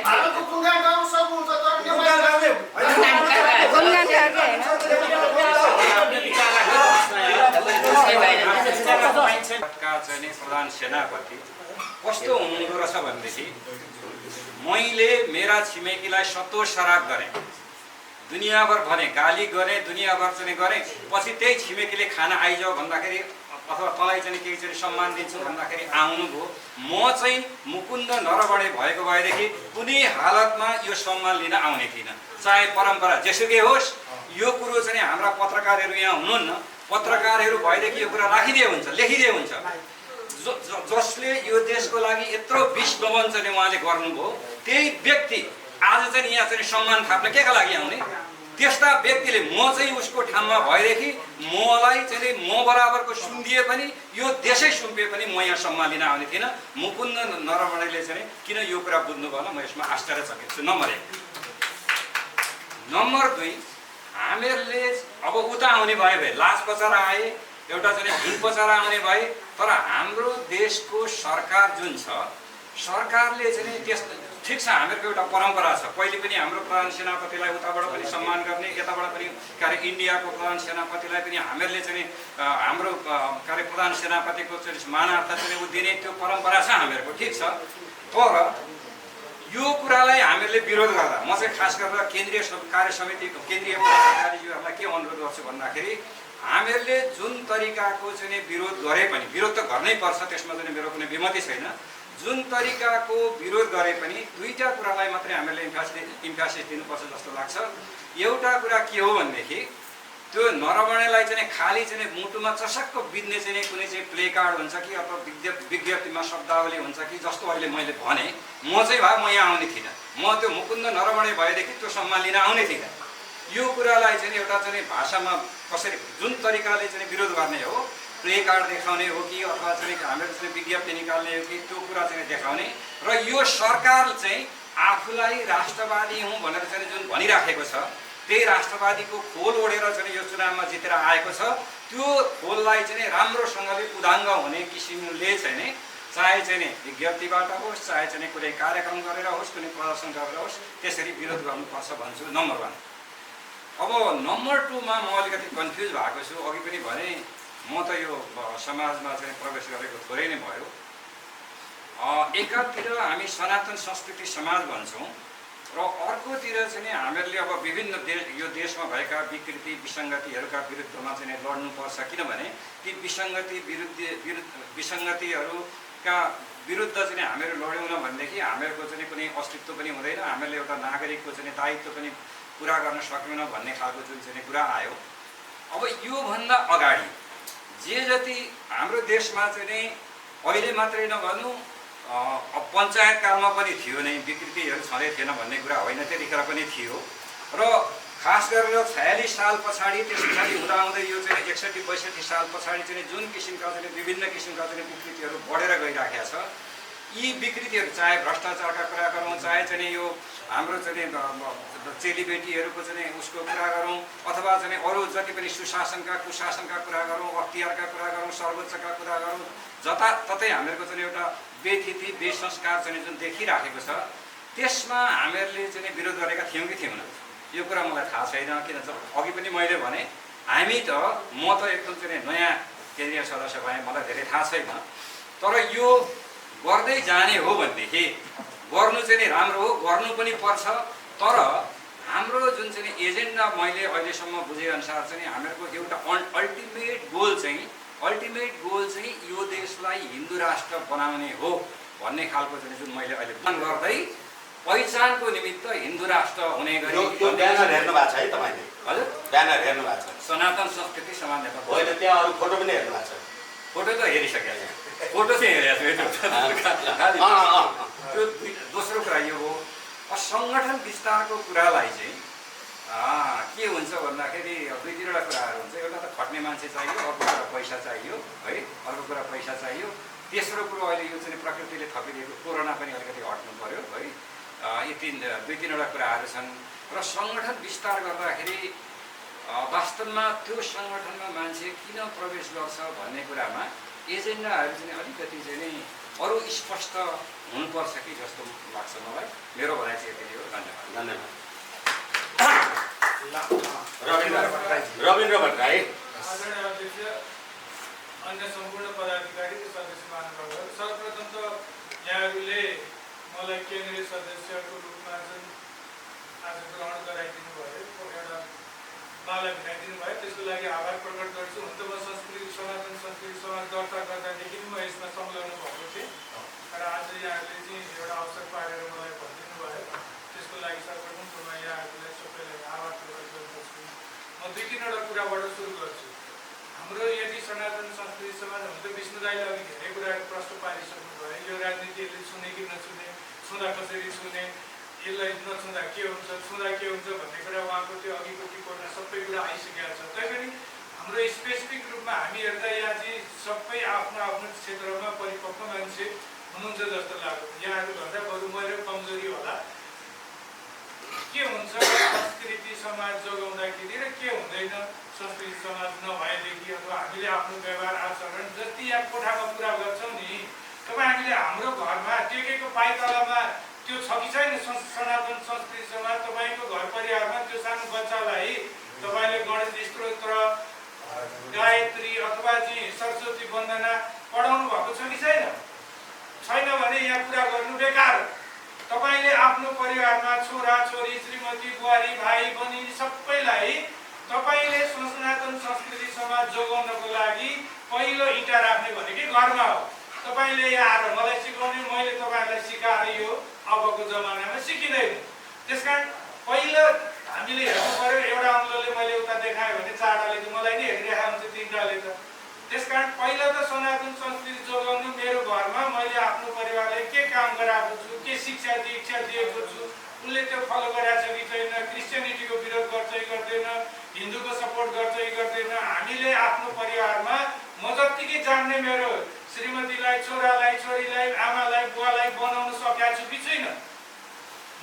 प्रधान सेनापति कस्तो हुनुहुँदो रहेछ भनेदेखि मैले मेरा छिमेकीलाई सतो सराप गरेँ, दुनियाँभर भने गाली गरेँ, दुनियाँभर चाहिँ गरेँ, पछि त्यही छिमेकीले खाना आइजाऊ भन्दाखेरि अथवा तँलाई चाहिँ केही चाहिँ सम्मान दिन्छु भन्दाखेरि आउनुभयो। म चाहिँ मुकुन्द नरबडे भएको भएदेखि कुनै हालतमा यो सम्मान लिन आउने थिइनँ, चाहे परम्परा जेसुकै होस्। यो कुरो चाहिँ हाम्रा पत्रकारहरू यहाँ हुनुहुन्न, पत्रकारहरू भएदेखि यो कुरा राखिदिए हुन्छ, लेखिदिए हुन्छ। जसले यो देशको लागि यत्रो विष दमन चाहिँ उहाँले गर्नुभयो, त्यही व्यक्ति आज चाहिँ यहाँ चाहिँ सम्मान थाप्न केका लागि आउने? त्यस्ता व्यक्तिले म चाहिँ उसको ठाउँमा भएदेखि मलाई चाहिँ म बराबरको सुम्पिए पनि यो देशै सुम्पिए पनि म यहाँ सम्मान लिन आउने थिइनँ। मुकुन्द नरवणेले चाहिँ किन यो कुरा बुझ्नु भएन, म यसमा आश्चर्यचकित छु। नम्बर 1। नम्बर 2, हामीहरूले अब उता आउने भए लाज पचाएर आए, एउटा चाहिँ हिन पचाएर आउने भए, तर हाम्रो देशको सरकार जुन छ, सरकारले चाहिँ त्यस ठिक छ। हामीहरूको एउटा परम्परा छ, पहिले पनि हाम्रो प्रधान सेनापतिलाई उताबाट पनि सम्मान गर्ने, यताबाट पनि कार्य इन्डियाको प्रधान सेनापतिलाई पनि हामीहरूले चाहिँ हाम्रो कार्य प्रधान सेनापतिको चाहिँ मानार्थ चाहिँ दिने त्यो परम्परा छ हामीहरूको, ठिक छ। तर यो कुरालाई हामीहरूले विरोध गर्दा म चाहिँ खास गरेर केन्द्रीय कार्य समितिको केन्द्रीय पदाधिकारीज्यूहरूलाई के अनुरोध गर्छु भन्दाखेरि हामीहरूले जुन तरिकाको चाहिँ विरोध गरे पनि, विरोध त गर्नै पर्छ, त्यसमा चाहिँ मेरो कुनै विमति छैन। जुन तरिकाको विरोध गरे पनि दुईटा कुरालाई मात्रै हामीहरूले इम्फासिस दिनुपर्छ जस्तो लाग्छ। एउटा कुरा के हो भनेदेखि त्यो नरवणेलाई चाहिँ खाली चाहिँ मुटुमा चसक्क बित्ने चाहिँ कुनै चाहिँ प्ले कार्ड हुन्छ कि अथवा विज्ञप्तिमा शब्दावली हुन्छ कि जस्तो अहिले मैले भने, म चाहिँ भए म यहाँ आउने थिइनँ। म त्यो मुकुन्द नरवणे भएदेखि त्यो सम्मान लिन आउने थिइनँ। यो कुरालाई चाहिँ एउटा चाहिँ भाषामा कसरी जुन तरिकाले चाहिँ विरोध गर्ने हो, प्ले कार्ड देखाउने हो कि अथवा चाहिँ हामीहरू चाहिँ विज्ञप्ति निकाल्ने हो कि त्यो कुरा चाहिँ देखाउने, र यो सरकार चाहिँ आफूलाई राष्ट्रवादी हुँ भनेर चाहिँ जुन भनिराखेको छ, त्यही राष्ट्रवादीको खोल ओढेर चाहिँ यो चुनावमा जितेर आएको छ। त्यो खोललाई चाहिँ राम्रोसँगले उदाङ्ग हुने किसिमले चाहिँ चाहे चाहिँ विज्ञप्तिबाट होस्, चाहे चाहिँ कुनै कार्यक्रम गरेर होस्, कुनै प्रदर्शन गरेर होस्, त्यसरी विरोध गर्नुपर्छ भन्छु। नम्बर 1। अब नम्बर 2 मा म अलिकति कन्फ्युज भएको छु। अघि पनि भने म त यो समाजमा चाहिँ प्रवेश गरेको थोरै नै भयो। एकातिर हामी सनातन संस्कृति समाज भन्छौँ र अर्कोतिर चाहिँ हामीहरूले अब विभिन्न यो देशमा भएका विकृति विसङ्गतिहरूका विरुद्धमा चाहिँ लड्नुपर्छ, किनभने ती विसङ्गतिहरूका विरुद्ध चाहिँ हामीहरू लड्यौँ भनेदेखि हामीहरूको चाहिँ कुनै अस्तित्व पनि हुँदैन, हामीहरूले एउटा नागरिकको चाहिँ दायित्व पनि पुरा गर्न सक्यौँ भन्ने खालको जुन चाहिँ कुरा आयो। अब योभन्दा अगाडि जे जति हाम्रो देशमा चाहिँ अहिले मात्रै नभनौँ पञ्चायत कालमा पनि थियो नै, विकृतिहरू छँदै थिएन भन्ने कुरा होइन, त्यतिखेर पनि थियो। र खास गरेर 46 साल पछाडि, त्यस पछाडि हुँदाहुँदै यो चाहिँ 61-62 साल पछाडि चाहिँ जुन किसिमका चाहिँ विभिन्न किसिमका चाहिँ विकृतिहरू बढेर गइराखेका छ, यी विकृतिहरू चाहे भ्रष्टाचारका कुरा गरौँ, चाहे चाहिँ यो हाम्रो चाहिँ चेलीबेटीहरूको चाहिँ उसको कुरा गरौँ, अथवा चाहिँ अरू जति पनि सुशासनका कुशासनका कुरा गरौँ, अख्तियारका कुरा गरौँ, सर्वोच्चका कुरा गरौँ, जताततै हामीहरूको चाहिँ एउटा बेथिति बेसंस्कार चाहिँ जुन देखिराखेको छ, त्यसमा हामीहरूले चाहिँ विरोध गरेका थियौँ कि थिएनौँ यो कुरा मलाई थाहा छैन। किन अघि पनि मैले भने हामी त म त एकदम चाहिँ नयाँ केन्द्रीय सदस्य भएँ, मलाई धेरै थाहा छैन। तर यो गर्दै जाने हो भनेदेखि गर्नु चाहिँ राम्रो हो, गर्नु पनि पर्छ। तर हाम्रो जुन चाहिँ एजेन्डा मैले अहिलेसम्म बुझेअनुसार चाहिँ हामीहरूको एउटा अल्टिमेट गोल चाहिँ यो देशलाई हिन्दू राष्ट्र बनाउने हो भन्ने खालको चाहिँ जुन मैले अहिले मन गर्दै पहिचानको निमित्त हिन्दू राष्ट्र हुने गरी त्यो ब्यानर हेर्नु भएको छ है तपाईँले? हजुर, ब्यानर हेर्नु भएको छ? सनातन संस्कृति समान नेपाल होइन, त्यहाँ अरू फोटो पनि हेर्नु भएको छ? फोटो त हेरिसकेको छ, फोटो चाहिँ हेरेको छु। त्यो दोस्रो कुरा यो हो, सङ्गठन विस्तारको कुरालाई चाहिँ के हुन्छ भन्दाखेरि दुई तिनवटा कुराहरू हुन्छ। एउटा त खट्ने मान्छे चाहियो, अर्को कुरा पैसा चाहियो है, अर्को कुरा पैसा चाहियो। तेस्रो कुरो अहिले यो चाहिँ प्रकृतिले थपिदिएको कोरोना पनि अलिकति हट्नु पर्यो है। यी दुई तिनवटा कुराहरू छन्। र सङ्गठन विस्तार गर्दाखेरि वास्तवमा त्यो सङ्गठनमा मान्छे किन प्रवेश गर्छ भन्ने कुरामा एजेन्डाहरू चाहिँ अलिकति चाहिँ नि अरू स्पष्ट हुनुपर्छ कि जस्तो लाग्छ मलाई। मेरो भनाइ चाहिँ यति हो। धन्यवाद। धन्यवाद। रविन्द्र भट्टराई। आदरणीय अध्यक्ष, अन्य सम्पूर्ण पदाधिकारी र सदस्य महानुभावहरू, सर्वप्रथम त यहाँहरूले मलाई केन्द्रीय सदस्यको रूपमा जुन आज ग्रहण गराइदिनु भयो, एउटा माला भिराइदिनु भयो, त्यसको लागि आभार प्रकट गर्छु। हुन त म सनातन संस्कृति समाज दर्ता गर्दादेखि म यसमा संलग्न भएको थिएँ, तर आज यहाँहरूले चाहिँ एउटा अवसर पारेर मलाई भनिदिनु भयो, त्यसको लागि सर्वप्रथम म यहाँहरूलाई सबैलाई आभार प्रकट गर्दछु। म दुई तिनवटा कुराबाट सुरु गर्छु। हाम्रो यदि सनातन संस्कृति समाज हुन त विष्णु दाइले अघि धेरै कुराहरू प्रश्न पारिसक्नु भयो। यो राजनीतिले छुने कि नछुने, छुँदा कसरी छुने, यसलाई नछुँदा के हुन्छ, छुँदा के हुन्छ भन्ने कुरा उहाँको त्यो अघिको टिप्पणीमा सबै कुरा आइसकेको छ। तैपनि हाम्रो स्पेसिफिक रूपमा हामी हेर्दा यहाँ चाहिँ सबै आफ्नो आफ्नो क्षेत्रमा परिपक्व मान्छे हुनुहुन्छ जस्तो लाग्यो। यहाँहरू भन्दा बरु मेरो कमजोरी होला। के हुन्छ संस्कृति समाज जोगाउँदाखेरि र के हुँदैन संस्कृति समाज नभएदेखि, अथवा हामीले आफ्नो व्यवहार आचरण जति यहाँ कोठामा पुरा गर्छौँ नि, तपाईँ हामीले हाम्रो घरमा टेकेको पाइतलामा त्यो छ कि छैन सनातन संस्कृति समाज? तपाईँको घर परिवारमा त्यो सानो बच्चालाई तपाईँले गणेश स्तोत्र, गायत्री अथवा चाहिँ सरस्वती वन्दना पढाउनु भएको छ कि छैन? छैन भने यहाँ कुरा गर्नु बेकार हो। तपाईँले आफ्नो परिवारमा छोरा छोरी, श्रीमती, बुहारी, भाइ बहिनी सबैलाई तपाईँले सनातन संस्कृति समाज जोगाउनको लागि पहिलो इँटा राख्ने भनेकै घरमा हो। तपाईँले यहाँ आएर मलाई सिकाउने, मैले तपाईँहरूलाई सिकाएर यो अबको जमानामा सिकिँदैन। त्यसकारण पहिलो हामीले हेर्नु पर्यो। एउटा अङ्गलले मैले उता देखाएँ भने चारवटाले त मलाई नै हेरिरहेको हुन्छ, तिनवटाले त। त्यसकारण पहिला त सनातन संस्कृति जोगाउनु मेरो घरमा मैले आफ्नो परिवारलाई के काम गराएको छु, के शिक्षा दीक्षा दिएको छु, उसले त्यो फलो गरेको छ कि छैन, क्रिस्चियनिटीको विरोध गर्छ कि गर्दैन, हिन्दूको सपोर्ट गर्छ कि गर्दैन। हामीले आफ्नो परिवारमा म जत्तिकै जान्ने मेरो श्रीमतीलाई, छोरालाई, छोरीलाई, आमालाई, बुवालाई बनाउन सकेको छु कि छैन?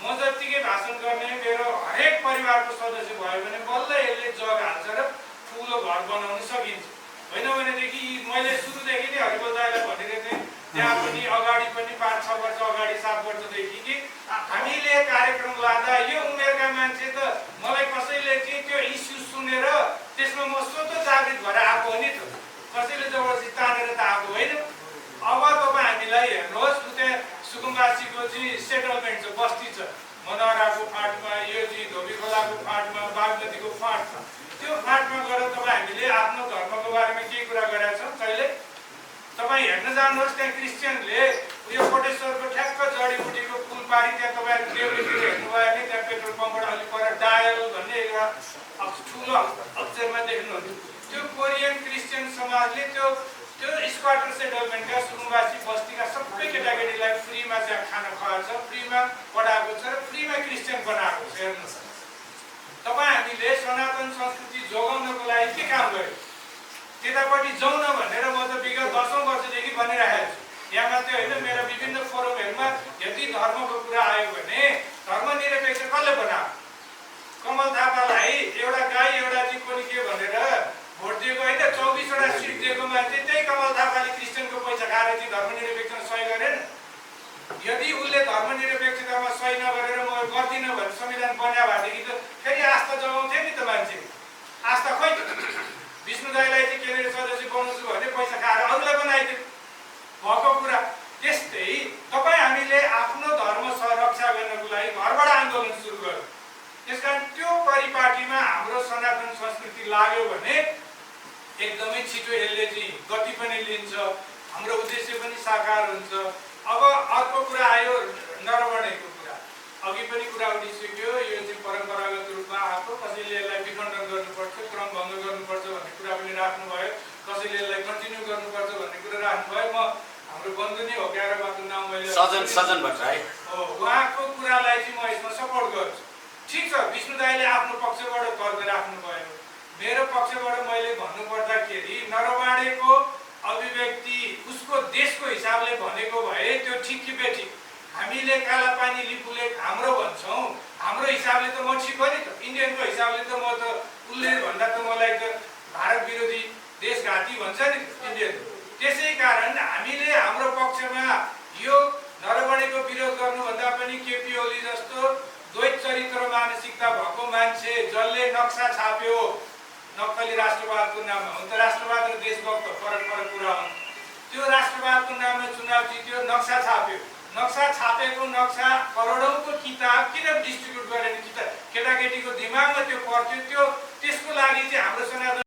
म जत्तिकै भाषण गर्ने मेरो हरेक परिवारको सदस्य भयो भने बल्ल यसले जग हाल्छ र ठुलो घर बनाउन सकिन्छ। होइन भनेदेखि मैले सुरुदेखि नै हरिबोल दाइलाई भनिरहेको थिएँ, त्यहाँ पनि अगाडि पनि 5-6 वर्ष अगाडि 7 वर्षदेखि कि हामीले कार्यक्रम लाँदा यो उमेरका मान्छे त मलाई कसैले चाहिँ त्यो इस्यु सुनेर त्यसमा म स्वतः जागृत भएर आएको हो नि त, कसैले जबरजस्ती तानेर त आएको होइन। अब तपाईँ हामीलाई हेर्नुहोस्, त्यहाँ सुकुम्बासीको चाहिँ सेटलमेन्ट छ, बस्ती छ, मनहराको फाँटमा, यो चाहिँ धोबी खोलाको फाँटमा, बागमतीको फाँटमा। त्यो फाँटमा गएर तपाईँ हामीले आफ्नो धर्मको बारेमा के कुरा गरेका छौँ कहिले? तपाईँ हेर्न जानुहोस्, त्यहाँ क्रिस्चियनले उयो कोटेश्वरको ठ्याक्क जडीबुटीको पुल पारी त्यहाँ तपाईँहरू देउलीतिर हेर्नुभयो भने त्यहाँ पेट्रोल पम्पबाट अलिक पर डायल भन्ने एउटा ठुलो अक्षरमा देख्नुहुन्छ। त्यो कोरियन क्रिस्चियन समाजले त्यो स्क्वाटर सेटलमेन्टका सुकुम्बासी बस्तीका सबै केटाकेटीलाई फ्रीमा त्यहाँ खाना खुवाएको छ, फ्रीमा पढाएको छ र फ्रीमा क्रिस्चियन बनाएको छ। हेर्नुहोस्, तपाईँ हामीले सनातन संस्कृति जोगाउनको लागि के काम गर्यो? त्यतापट्टि जाउँ न भनेर म त विगत 10औं वर्षदेखि भनिरहेको छु। यहाँ मात्रै होइन, मेरा विभिन्न फोरमहरूमा यदि धर्मको कुरा आयो भने धर्मनिरपेक्ष कसले बनायो? कमल थापालाई एउटा गाई एउटा चिप्पनी के भनेर भोट दिएको होइन, 24वटा सिट दिएको मान्छे त्यही कमल थापाले क्रिस्चियनको पैसा खाएर चाहिँ धर्मनिरपेक्षमा सही गरेन। यदि उसले धर्मनिरपेक्षतामा सही नगरेर म गर्दिनँ भने संविधान बन्या भएदेखि त फेरि आस्था जगाउँथे नि त मान्छे। आस्था खोइ विष्णु दाईलाई चाहिँ केन्द्रीय सदस्य बनाउँछु भने पैसा खाएर अरूलाई बनाइदियो भएको कुरा। त्यस्तै तपाईँ हामीले आफ्नो धर्म संरक्षा गर्नको लागि घरबाट आन्दोलन सुरु गर्यो। त्यसकारण त्यो परिपाटीमा हाम्रो सनातन संस्कृति लाग्यो भने एकदमै छिटो यसले चाहिँ गति पनि लिन्छ, हाम्रो उद्देश्य पनि साकार हुन्छ। अब अर्को कुरा आयो नरवणेको कुरा। अघि पनि कुरा उठिसक्यो, यो चाहिँ परम्परागत रूपमा आएको, कसैले यसलाई विखण्डन गर्नुपर्छ, क्रम भङ्ग गर्नुपर्छ भन्ने कुरा पनि राख्नुभयो, कसैले यसलाई कन्टिन्यू गर्नुपर्छ भन्ने कुरा राख्नुभयो। म हाम्रो बन्धु नै हो, ग्यारबाको नाम मैले सजन भट्टराई हो, उहाँको कुरालाई चाहिँ म यसमा सपोर्ट गर्छु। ठिक छ, विष्णु दाईले आफ्नो पक्षबाट तर्क राख्नुभयो। मेरो पक्षबाट मैले भन्नुपर्दाखेरि नरवाडेको अभिव्यक्ति उसको देशको हिसाबले भनेको भए त्यो ठिक कि बेठिक? हामीले कालापानी लिपुलेख हाम्रो भन्छौँ, हाम्रो हिसाबले त म ठिक हो नि त, इन्डियनको हिसाबले त म त उसले भन्दा त मलाई त भारत विरोधी देशघाती भन्छ नि इन्डियन। त्यसै कारण हामीले हाम्रो पक्षमा यो नरवणेको विरोध गर्नुभन्दा पनि केपी ओली जस्तो द्वैत चरित्र मानसिकता भएको मान्छे जसले नक्सा छाप्यो नक्कली राष्ट्रवादको नाममा, हुन त राष्ट्रवाद र देशभक्त फरक फरक कुरा हुन्, त्यो राष्ट्रवादको नाममा चुनाव जित्यो, नक्सा छाप्यो। नक्सा छापेको नक्सा करोडौँको किताब किन डिस्ट्रिब्युट गरेन? किताब केटाकेटीको दिमागमा त्यो पर्थ्यो, त्यो त्यसको लागि चाहिँ हाम्रो सनातन